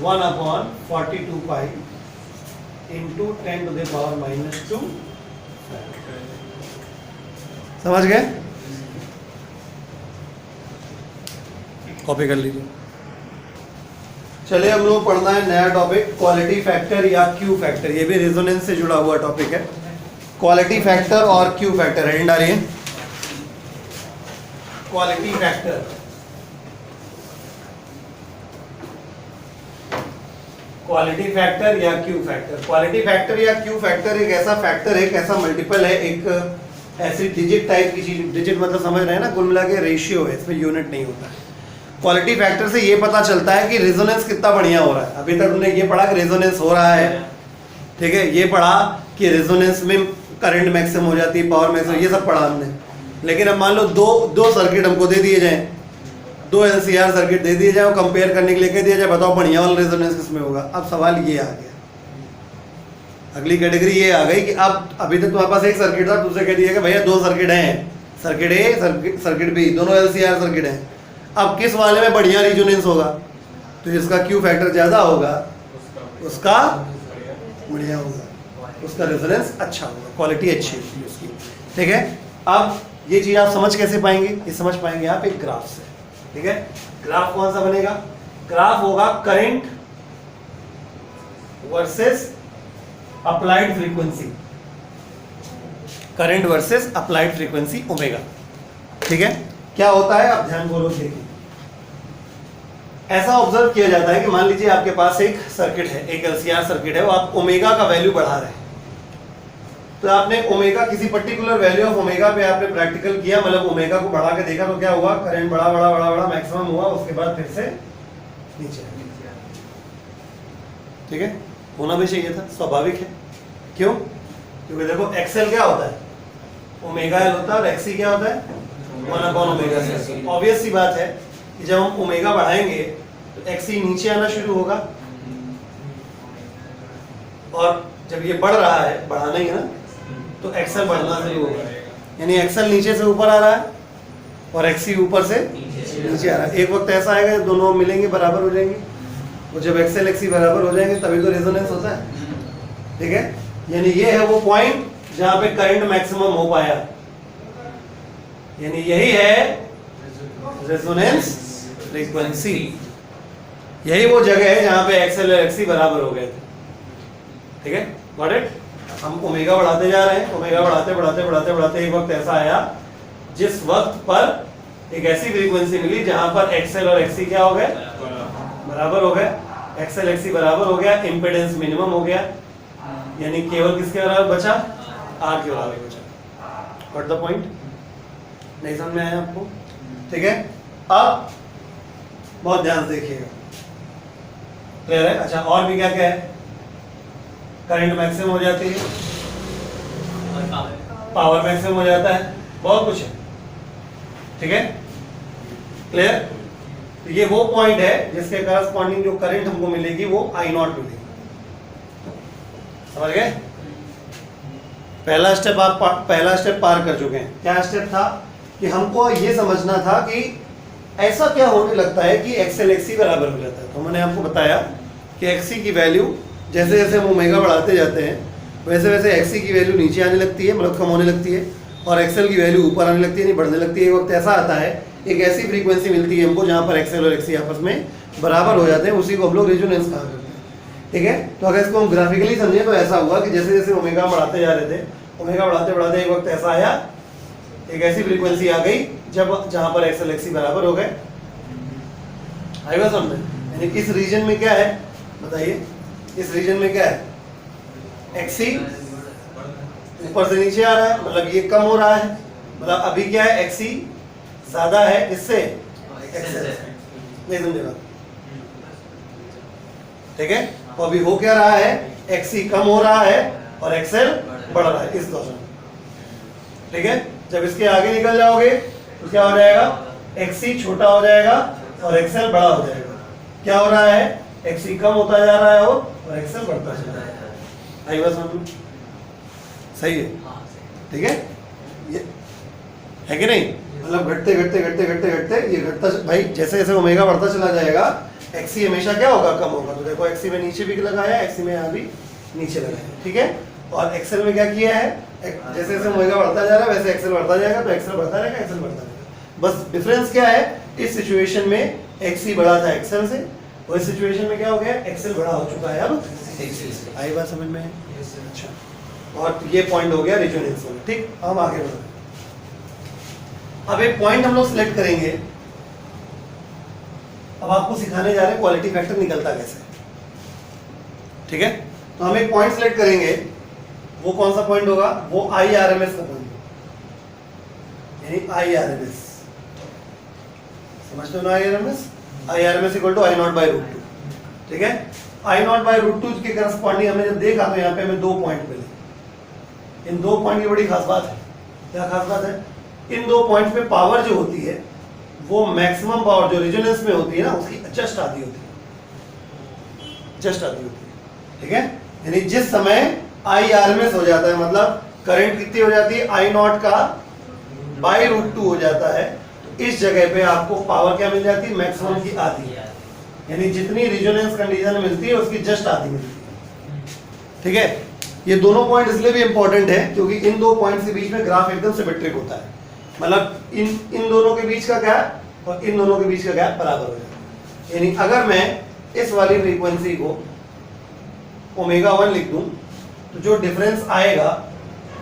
1/42 पाई इंटू 10⁻⁻²। समझ गए? कॉपी कर लीजिए। चलिए हम लोग पढ़ना है नया टॉपिक, क्वालिटी फैक्टर या क्यू फैक्टर। ये भी रेजोनेंस से जुड़ा हुआ टॉपिक है। क्वालिटी फैक्टर और क्यू फैक्टर, हेडिंग डालिए क्वालिटी फैक्टर। क्वालिटी फैक्टर या क्यू फैक्टर। क्वालिटी फैक्टर या क्यू फैक्टर एक ऐसा फैक्टर है, एक ऐसा मल्टीपल है, एक ऐसी डिजिट टाइप की चीज। डिजिट मतलब समझ रहे हैं ना, कुल मिला के रेशियो है, इसमें यूनिट नहीं होता है। क्वालिटी फैक्टर से ये पता चलता है कि रेजोनेंस कितना बढ़िया हो रहा है। अभी तक तुमने ये पढ़ा कि रेजोनेंस हो रहा है, ठीक है, ये पढ़ा कि रेजोनेंस में करंट मैक्सिमम हो जाती है, पावर मैक्सिमम, ये सब पढ़ा हमने। लेकिन अब मान लो दो सर्किट हमको दे दिए जाएं, 2 LCR सर्किट दे दिए जाए और कंपेयर करने के लिए कह दिया जाए बताओ बढ़िया वाला रेजोनेंस किसमें होगा। अब सवाल ये आ गया, अगली कैटेगरी ये आ गई कि अब अभी तक तुम्हारे पास एक सर्किट था, तुझसे कह दिया कि भैया 2 सर्किट हैं, सर्किट ए सर्किट बी, दोनों LCR सर्किट हैं। अब किस वाले में बढ़िया रेजोनेंस होगा? तो जिसका क्यू फैक्टर ज़्यादा होगा उसका बढ़िया होगा, उसका रेजोनेंस अच्छा होगा, क्वालिटी अच्छी होगी उसकी। ठीक है, अब ये चीज़ आप समझ कैसे पाएंगे? ये समझ पाएंगे आप एक ग्राफ से। ठीक है, ग्राफ कौन सा बनेगा? ग्राफ होगा current versus applied frequency, current versus applied frequency omega. ठीक है, क्या होता है आप ध्यानपूर्वक देखिए। ऐसा ऑब्जर्व किया जाता है कि मान लीजिए आपके पास एक सर्किट है, एक LCR सर्किट है, वो आप ओमेगा का वैल्यू बढ़ा रहे हैं। तो आपने ओमेगा, किसी पर्टिकुलर वैल्यू ऑफ ओमेगा पे आपने प्रैक्टिकल किया, मतलब ओमेगा को बढ़ा के देखा, तो क्या हुआ? करंट बढ़ा बढ़ा बढ़ा बढ़ा मैक्सिमम हुआ, उसके बाद फिर से नीचे। ठीक है, होना भी चाहिए था, स्वाभाविक है। क्यों? क्योंकि देखो एक्सएल क्या होता है? ओमेगा एल होता है, और एक्सी क्या होता है? 1/ओमेगा। ऑब्वियस सी बात है कि जब हम ओमेगा बढ़ाएंगे तो एक्सी नीचे आना शुरू होगा, और जब ये बढ़ रहा है, बढ़ाना ही है ना, तो एक्सएल बढ़ना शुरू होगा। यानी एक्सएल नीचे से ऊपर आ रहा है और एक्सी ऊपर से नीचे आ रहा है। एक वक्त ऐसा आएगा दोनों मिलेंगे, बराबर हो जाएंगे, और जब एक्सएल एक्सी बराबर हो जाएंगे तभी तो रेजोनेंस होता है। ठीक है, यानी ये है वो पॉइंट जहां पे करंट मैक्सिमम हो पाया, यानी यही है रेजोनेंस फ्रीक्वेंसी। यही वो जगह है जहां पे एक्सएल और एक्सी बराबर हो गए थे। ठीक है, गॉट इट? हम ओमेगा बढ़ाते जा रहे हैं, ओमेगा बढ़ाते बढ़ाते बढ़ाते बढ़ाते एक वक्त ऐसा आया जिस वक्त पर एक ऐसी फ्रीक्वेंसी मिली जहां पर एक्सएल और एक्सी क्या हो गए? बराबर हो गए। एक्सएल एक्सी बराबर हो गया, इंपेडेंस मिनिमम हो गया, यानी केवल किसके बराबर बचा? आर के बराबर बचा। Got the point? नहीं समझ में आया आपको? ठीक है, अब बहुत ध्यान से देखिएगा, क्लियर है? अच्छा, और भी क्या क्या है? करंट मैक्सिमम हो जाती है, पावर मैक्सिमम हो जाता है, बहुत कुछ है। ठीक है, क्लियर? तो ये वो पॉइंट है जिसके करस्पॉन्डिंग जो करंट हमको मिलेगी वो I0 मिलेगी। समझ गए? पहला स्टेप पार कर चुके हैं। क्या स्टेप था? कि हमको ये समझना था कि ऐसा क्या होने लगता है कि एक्सएल एक्सी बराबर हो जाता है। तो मैंने आपको बताया कि एक्सी की वैल्यू जैसे जैसे हम ओमेगा बढ़ाते जाते हैं वैसे वैसे एक्सी की वैल्यू नीचे आने लगती है, मतलब कम होने लगती है, और एक्सएल की वैल्यू ऊपर आने लगती है, नहीं बढ़ने लगती है। एक वक्त ऐसा आता है, एक ऐसी फ्रीक्वेंसी मिलती है हमको जहाँ पर एक्सएल और एक्सी आपस में बराबर हो जाते हैं, उसी को हम लोग रेजोनेंस कहा करते हैं। ठीक है, तो अगर इसको हम ग्राफिकली समझें तो ऐसा हुआ कि जैसे जैसे ओमेगा बढ़ाते जा रहे थे, ओमेगा बढ़ाते बढ़ाते एक वक्त ऐसा आया, एक ऐसी फ्रीक्वेंसी आ गई जब जहाँ पर एक्सएल एक्सी बराबर हो गए। आएगा समझ में? यानी इस रीजन में क्या है बताइए? इस रीजन में क्या है? एक्सी ऊपर से नीचे आ रहा है, मतलब ये कम हो रहा है, मतलब अभी क्या है? एक्सी ज्यादा है इससे एक्सएल। नहीं समझेगा? ठीक है, तो अभी हो क्या रहा है? एक्सी कम हो रहा है और एक्सएल बढ़ रहा है इस दौरान। ठीक है, जब इसके आगे निकल जाओगे तो क्या हो जाएगा? XC छोटा हो जाएगा और XL बड़ा हो जाएगा। क्या हो रहा है, XC कम होता जा रहा है और XL बढ़ता चला जा रहा है। आई बात समझ में? सही है, ठीक है, ये है कि नहीं? मतलब घटते घटते घटते घटते घटते ये घटता भाई, जैसे जैसे ओमेगा बढ़ता चला जाएगा XC हमेशा क्या होगा, कम होगा। तो देखो XC में नीचे भी लगाया, XC में यहाँ भी नीचे लगाया, ठीक है। और XL में क्या किया है, जैसे जैसे ओमेगा बढ़ता जा रहा है वैसे XL बढ़ता जाएगा, तो XL बढ़ता रहेगा, XL बढ़ता रहेगा। बस डिफरेंस क्या है, इस सिचुएशन में XC बड़ा था XL से, और इस सिचुएशन में क्या हो गया, XL बड़ा हो चुका है अब XC से। आई बात समझ में? अच्छा, और ये पॉइंट हो गया रेजोनेंस में, ठीक। हम आगे बढ़ते, अब एक पॉइंट हम लोग सिलेक्ट करेंगे। अब आपको सिखाने जा रहे हैं क्वालिटी फैक्टर निकलता कैसे, ठीक है। तो हम एक पॉइंट सिलेक्ट करेंगे, वो कौन सा पॉइंट होगा, वो IRMS का पॉइंट, यानी IRMS, समझते हो ना? IRMS इक्वल टू I0/√2, ठीक है। I0/√2 के करस्पॉन्डिंग हमने जब देखा तो यहाँ पे हमें 2 पॉइंट मिले। इन 2 पॉइंट की बड़ी खास बात है। क्या खास बात है? इन 2 पॉइंट पे पावर जो होती है वो मैक्सिमम पावर जो रेजोनेंस में होती है ना, उसकी जस्ट आधी होती है, जस्ट आधी होती है, ठीक है। यानी जिस समय IRMS हो जाता है, मतलब करंट कितनी हो जाती है, I0 का /√2 हो जाता है, तो इस जगह पे आपको पावर क्या मिल जाती है, मैक्सिमम की आधी, यानी जितनी रेजोनेंस कंडीशन मिलती है उसकी जस्ट आधी मिलती है, ठीक है। ये दोनों पॉइंट इसलिए भी इंपॉर्टेंट है क्योंकि इन 2 पॉइंट्स के बीच में ग्राफ एकदम सिमेट्रिक होता है, मतलब इन दोनों के बीच का गैप और इन दोनों के बीच का गैप बराबर हो जाएगा। यानी अगर मैं इस वाली फ्रीक्वेंसी को ω1 लिख दूं तो जो डिफरेंस आएगा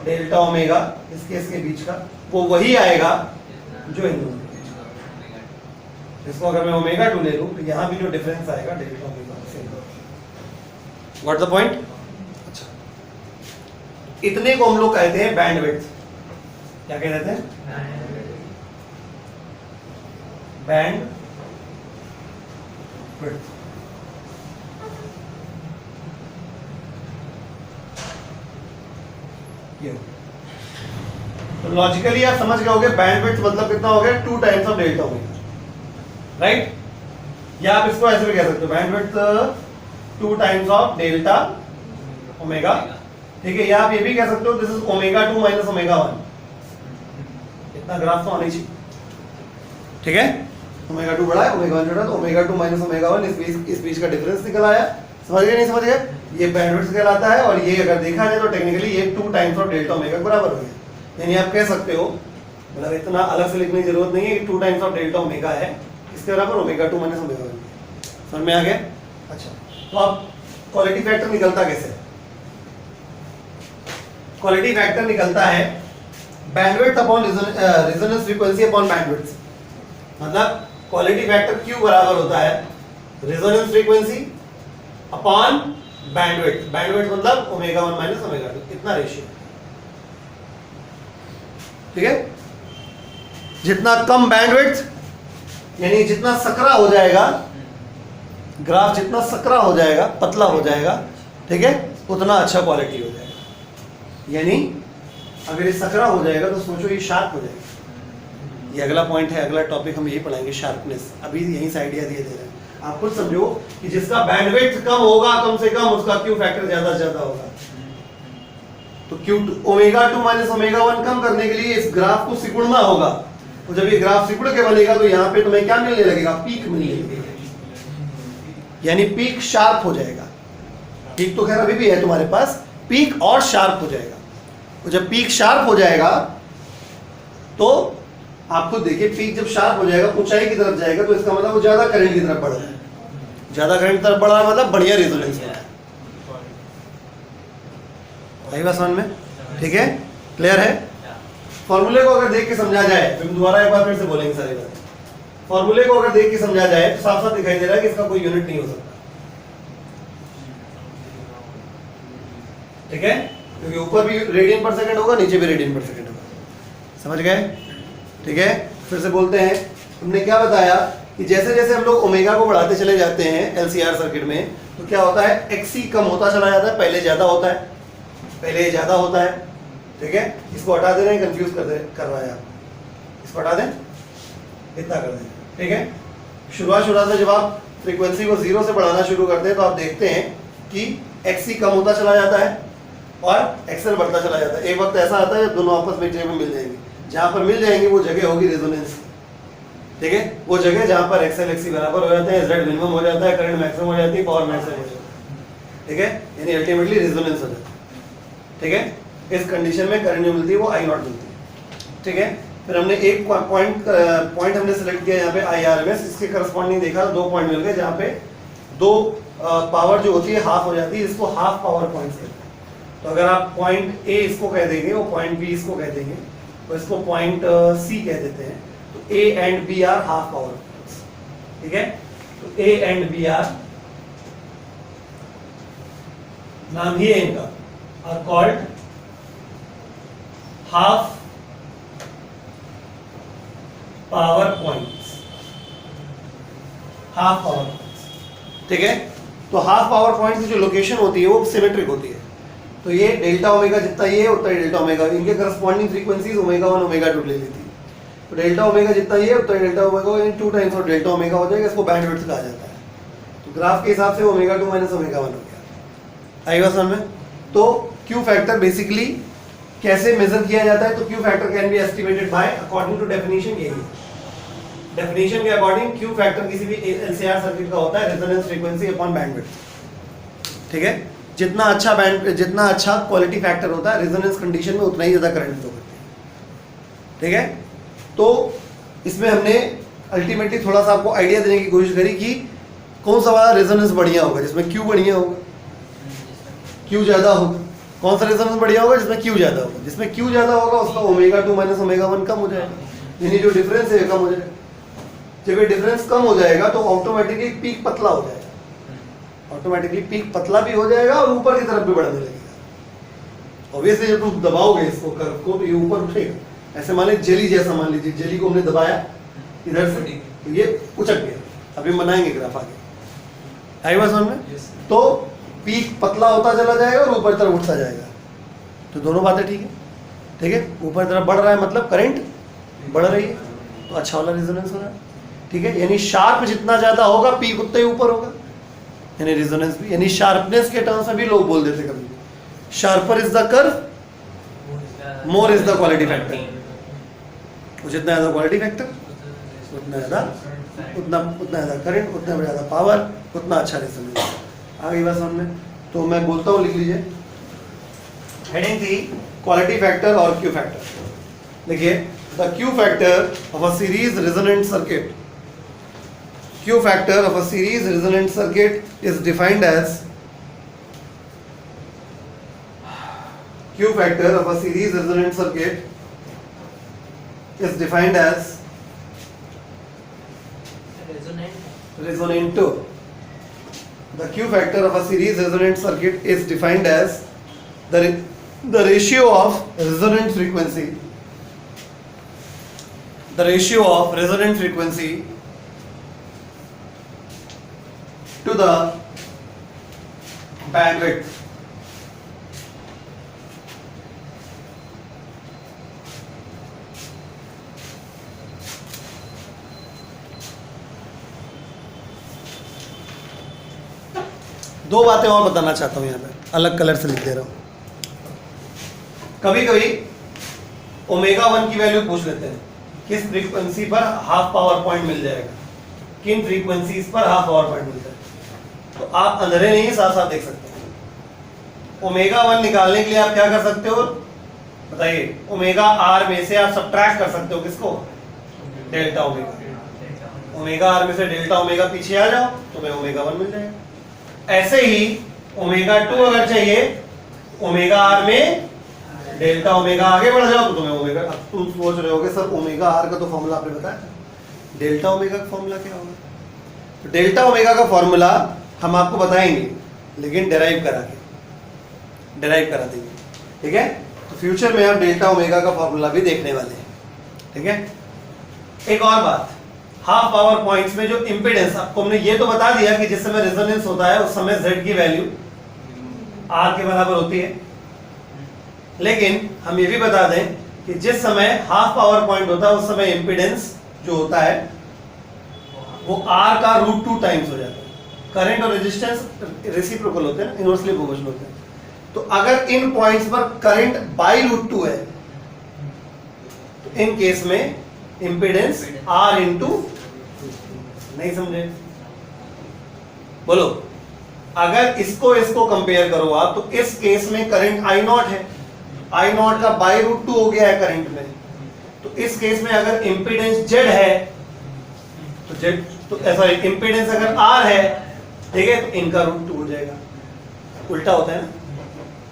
डेल्टा ओमेगा इसके बीच का, वो वही आएगा जो इन दोनों के बीच का। इसको अगर मैं ω2 ले लूं तो यहां भी जो डिफरेंस आएगा डेल्टा ओमेगा से। What the point? अच्छा, इतने को हम लोग कहते हैं बैंडविड्थ। क्या कहते हैं? Band width. ये तो लॉजिकली आप समझ गए होगे बैंडविड्थ मतलब कितना हो गया, 2 times of delta omega, right. या आप इसको ऐसे भी कह सकते हो bandwidth 2 times of delta omega, ठीक है। या आप ये भी कह सकते हो दिस इज ω2 माइनस ω1। इतना ग्राफ तो आना चाहिए, ठीक है। ω2 बड़ा है, ω1 छोटा, तो ω2 माइनस ω1 इस बीच का डिफरेंस निकल आया। समझ गए नहीं समझ गए? ये बैंडविड्थ कहलाता है, और ये अगर देखा जाए तो टेक्निकली ये 2 टाइम्स ऑफ डेल्टा ओमेगा बराबर हो गया। यानी आप कह सकते हो, मतलब इतना अलग से लिखने की जरूरत नहीं है कि 2 टाइम्स ऑफ डेल्टा ओमेगा है, इसके बराबर ω2 माइनस ω1। समझ में आ गया? अच्छा, तो अब क्वालिटी फैक्टर निकलता कैसे? क्वालिटी फैक्टर निकलता है bandwidth upon resonance frequency upon bandwidth. मतलब क्वालिटी फैक्टर Q बराबर होता है resonance frequency upon bandwidth. Bandwidth मतलब ω1 माइनस ω2, इतना रेशियो, ठीक है। जितना कम बैंडविड्थ यानी जितना सकरा हो जाएगा ग्राफ, जितना सकरा हो जाएगा, पतला हो जाएगा, ठीक है, उतना अच्छा क्वालिटी हो जाएगा। यानी अगर ये सकरा हो जाएगा तो सोचो ये शार्प हो जाएगा। ये अगला पॉइंट है, अगला टॉपिक हम यही पढ़ाएंगे, शार्पनेस। अभी यहीं से आइडिया दिए दे रहे हैं। आप खुद समझो कि जिसका बैंडविड्थ कम होगा कम से कम उसका Q फैक्टर ज्यादा से ज्यादा होगा। तो ω2 माइनस ω1 कम करने के लिए इस ग्राफ को सिकुड़ना होगा। तो जब ये ग्राफ सिकुड़ के बनेगा तो यहाँ पे तुम्हें क्या मिलने लगेगा, पीक मिलने लगेगा, यानी पीक शार्प हो जाएगा। पीक तो खैर अभी भी है तुम्हारे पास, पीक और शार्प हो जाएगा। तो जब पीक शार्प हो जाएगा तो आप खुद देखिए, पीक जब शार्प हो जाएगा, ऊंचाई की तरफ जाएगा, तो इसका मतलब वो ज्यादा करंट की तरफ बढ़ रहा है। ज्यादा करंट की तरफ बढ़ रहा है मतलब बढ़िया रेजोनेंस है। सही बात समझ में? ठीक है, क्लियर है? फॉर्मूले को अगर देख के समझा जाए, तो दोबारा एक बार फिर से बोलेंगे सारी बात। फॉर्मूले को अगर देख के समझा जाए तो साफ साफ दिखाई दे रहा है कि इसका कोई यूनिट नहीं हो सकता, ठीक है, क्योंकि ऊपर भी रेडियन पर सेकंड होगा, नीचे भी रेडियन पर सेकंड होगा। समझ गए? ठीक है, फिर से बोलते हैं। हमने क्या बताया कि जैसे जैसे हम लोग ओमेगा को बढ़ाते चले जाते हैं LCR सर्किट में, तो क्या होता है, XC कम होता चला जाता है, पहले ज्यादा होता है, पहले ज्यादा होता है, ठीक है। इसको हटा दे रहे हैं, कंफ्यूज कर रहा है आप, इसको हटा दें, इतना कर देंगे, ठीक है। शुरुआत में जब आप फ्रीक्वेंसी को 0 से बढ़ाना शुरू करते हैं तो आप देखते हैं कि XC कम होता चला जाता है और XL बढ़ता चला जाता है। एक वक्त ऐसा आता है जब दोनों आपस में एक जगह में मिल जाएंगे, जहाँ पर मिल जाएंगे वो जगह होगी रेजोनेंस, ठीक है। वो जगह जहाँ पर XL XC बराबर हो जाते हैं, Z मिनिमम हो जाता है, करंट मैक्सिमम हो जाती है, पावर मैक्सिमम हो जाता है, ठीक है। यानी अल्टीमेटली रेजोनेंस हो जाता है, ठीक है। इस कंडीशन में करंट जो मिलती है वो I0 मिलती है, ठीक है। फिर हमने एक पॉइंट हमने सेलेक्ट किया यहाँ पे IRMS, इसके करस्पॉन्डिंग देखा, 2 पॉइंट मिल गए जहाँ पे 2 पावर जो होती है हाफ हो जाती है, इसको हाफ पावर पॉइंट्स कहते हैं। तो अगर आप पॉइंट A इसको कह देंगे और पॉइंट B इसको कह देंगे तो इसको पॉइंट C कह देते हैं। तो A and B are half power points, ठीक है। तो A एंड B आर, नाम ही है इनका, are called half power points, half power points, ठीक है। तो हाफ पावर पॉइंट्स की जो लोकेशन होती है वो सिमेट्रिक होती है। तो ये डेल्टा ओमेगा जितना ये है उतना ही डेल्टा ओमेगा, इनके करस्पॉन्डिंग फ्रीक्वेंसीज ओमेगा 1 ओमेगा 2 ले लेती है। तो डेल्टा ओमेगा जितना ये है उतना ही डेल्टा ओमेगा 2 टाइम्स और डेल्टा ओमेगा हो जाएगा, इसको बैंडविड्थ कहा जाता है। तो ग्राफ के हिसाब से ओमेगा 2 माइनस ओमेगा 1 हो गया, आएगा समझ में। तो क्यू फैक्टर बेसिकली कैसे मेजर किया जाता है, तो Q factor can be estimated by according to definition. यही है डेफिनेशन के अकॉर्डिंग क्यू फैक्टर किसी भी एलसीआर सर्किट का होता है रेजोनेंस फ्रीक्वेंसी अपॉन बैंडविड्थ, ठीक है। जितना अच्छा क्वालिटी फैक्टर होता है रेजोनेंस कंडीशन में उतना ही ज्यादा करंट फ्लो करती है, ठीक है। तो इसमें हमने अल्टीमेटली थोड़ा सा आपको आइडिया देने की कोशिश करी कि कौन सा वाला रेजोनेंस बढ़िया होगा, जिसमें क्यू बढ़िया होगा, क्यू ज्यादा होगा। कौन सा रेजोनेंस बढ़िया होगा, जिसमें क्यू ज्यादा होगा। जिसमें क्यू ज्यादा होगा उसका ओमेगा 2 माइनस ओमेगा 1 कम हो जाएगा, यानी जो डिफरेंस है कम हो जाएगा। जब ये डिफरेंस कम हो जाएगा तो ऑटोमेटिकली पीक पतला हो जाएगा, ऑटोमेटिकली पीक पतला भी हो जाएगा और ऊपर की तरफ भी बढ़ने लगेगा। ऑब्वियसली जब तुम दबाओगे इसको कर्व को तो ये ऊपर उठेगा। ऐसे मान लीजिए जेली जैसा, मान लीजिए जेली को हमने दबाया इधर से तो ये उचक गया। अभी बनाएंगे ग्राफ आगे, आई बात समझ में। तो पीक पतला होता चला जाएगा और ऊपर तरफ उठता जाएगा। तो दोनों बातें ठीक है, ठीक है। ऊपर तरफ बढ़ रहा है मतलब करंट बढ़ रही है, तो अच्छा वाला रेजोनेंस हो रहा है, ठीक है। यानी शार्प जितना ज्यादा होगा पीक उतना ही ऊपर होगा, यानी रेजोनेंस भी। यानी शार्पनेस के टर्म्स में भी लोग बोल देते कभी, sharper is the curve more is the quality factor. जितना ज्यादा क्वालिटी फैक्टर उतना ज्यादा करंट, उतना ज्यादा पावर, उतना अच्छा रेजोनेंस। आगे बात समझ में। तो मैं बोलता हूँ, लिख लीजिए हेडिंग थी क्वालिटी फैक्टर और क्यू फैक्टर। देखिए the Q factor of a series resonant circuit, Q factor of a series resonant circuit is defined as Q factor of a series resonant circuit is defined as resonant. The Q factor of a series resonant circuit is defined as the ratio of resonant frequency, the ratio of resonant frequency to the bandwidth. दो बातें और बताना चाहता हूं यहाँ पे, अलग कलर से लिख दे रहा हूं। कभी कभी ओमेगा 1 की वैल्यू पूछ लेते हैं, किस फ्रीक्वेंसी पर हाफ पावर पॉइंट मिल जाएगा, किन फ्रीक्वेंसीज पर हाफ पावर पॉइंट मिलता है। तो आप अंधेरे नहीं साफ साफ देख सकते हैं। ओमेगा 1 निकालने के लिए आप क्या कर सकते हो बताइए, ओमेगा आर में से आप सब्ट्रैक्ट कर सकते हो किसको, डेल्टा ओमेगा। ओमेगा आर में से डेल्टा ओमेगा पीछे आ जाओ तो तुम्हें ओमेगा 1 मिल जाएगा। ऐसे ही ओमेगा 2 अगर चाहिए, ओमेगा आर में डेल्टा ओमेगा आगे बढ़ जाओ तो तुम्हें ओमेगा। अब तुम सोच रहे होगे सर ओमेगा आर का तो फॉर्मूला आपने बताया, डेल्टा ओमेगा का फॉर्मूला क्या होगा। तो डेल्टा ओमेगा का फॉर्मूला हम आपको बताएंगे, लेकिन डेराइव करा देंगे, ठीक है। तो फ्यूचर में हम डेल्टा ओमेगा का फॉर्मूला भी देखने वाले हैं, ठीक है। एक और बात, हाफ पावर पॉइंट्स में जो इंपेडेंस, आपको हमने ये तो बता दिया कि जिस समय रेजोनेंस होता है उस समय Z की वैल्यू R के बराबर होती है, लेकिन हम ये भी बता दें कि जिस समय हाफ पावर पॉइंट होता है उस समय इंपेडेंस जो होता है वो R का √2 टाइम्स हो जाता है। करंट और रेजिस्टेंस रेसिप्रोकल होते हैं, इनवर्सली प्रोपोर्शनल होते हैं। तो अगर इन पॉइंट्स पर करंट बाई √2 है तो इन केस में इंपेडेंस R इंटू, नहीं समझे? बोलो, अगर इसको कंपेयर करो आप तो इस केस में करंट I0 है, I0 का बाई √2 हो गया है करंट में। तो इस केस में अगर इंपेडेंस Z है तो Z तो सॉरी इंपेडेंस अगर R है, ठीक है, तो इनका √2 हो जाएगा। उल्टा होता है ना,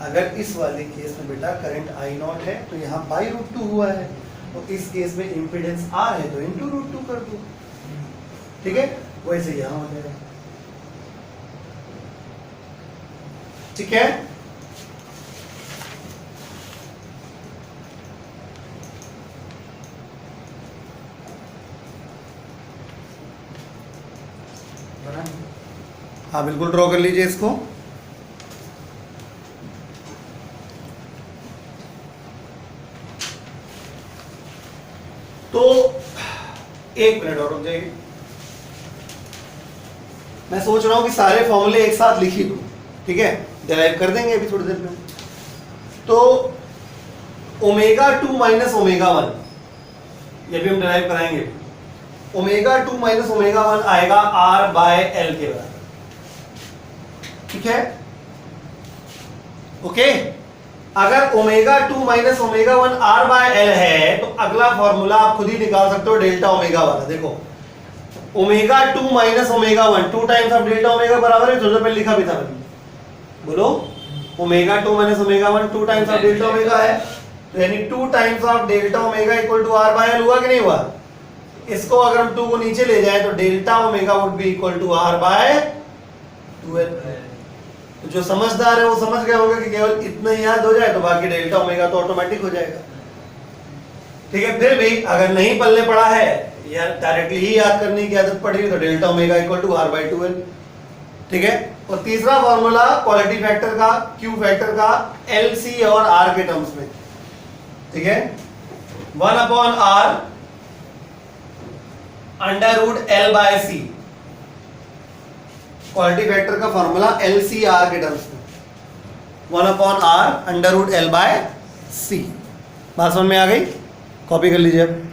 अगर इस वाले केस में बेटा करंट I0 है तो यहाँ बाई √2 हुआ है, तो इस केस में इंपेडेंस R है तो इंटू √2 कर दो, ठीक है, वैसे यहाँ हो जाएगा। ठीक है, हाँ बिल्कुल ड्रॉ कर लीजिए इसको। तो 1 मिनट और रुक जाइए, मैं सोच रहा हूं कि सारे फॉर्मूले एक साथ लिख ही दूं, ठीक है, डिराइव कर देंगे अभी थोड़ी देर में। तो ω2 माइनस ω1, ये भी हम डिराइव कराएंगे। ω2 माइनस ω1 आएगा R बाय L के बराबर, ठीक है, ओके। अगर ω2 माइनस ω1 R बाय L है तो अगला फॉर्मूला आप खुद ही निकाल सकते हो, डेल्टा ओमेगा वाला। देखो ω2 minus ω1 2 times of delta omega बराबर है, जो पहले लिखा भी था मैंने। बोलो, ω2 minus ω1 2 times of delta omega है, तो यानी 2 times of delta omega equal to R by L हुआ कि नहीं हुआ? इसको अगर हम 2 को नीचे ले जाए तो delta omega would be equal to R by 2L। तो जो समझदार है वो समझ गया होगा कि केवल इतना ही याद हो जाए तो बाकी डेल्टा ओमेगा तो ऑटोमेटिक हो जाएगा, ठीक है। फिर भी अगर नहीं पल्ले पड़ा है या डायरेक्टली ही याद करने की आदत पड़ी तो delta omega equal to R by 2L, ठीक है। और तीसरा फॉर्मूला क्वालिटी फैक्टर का, क्यू फैक्टर का, LC और R के टर्म्स में, ठीक है, 1/R √L by C, quality factor का फॉर्मूला LCR के टर्म्स में 1/R √L बाय C। बात समझ में आ गई? कॉपी कर लीजिए अब।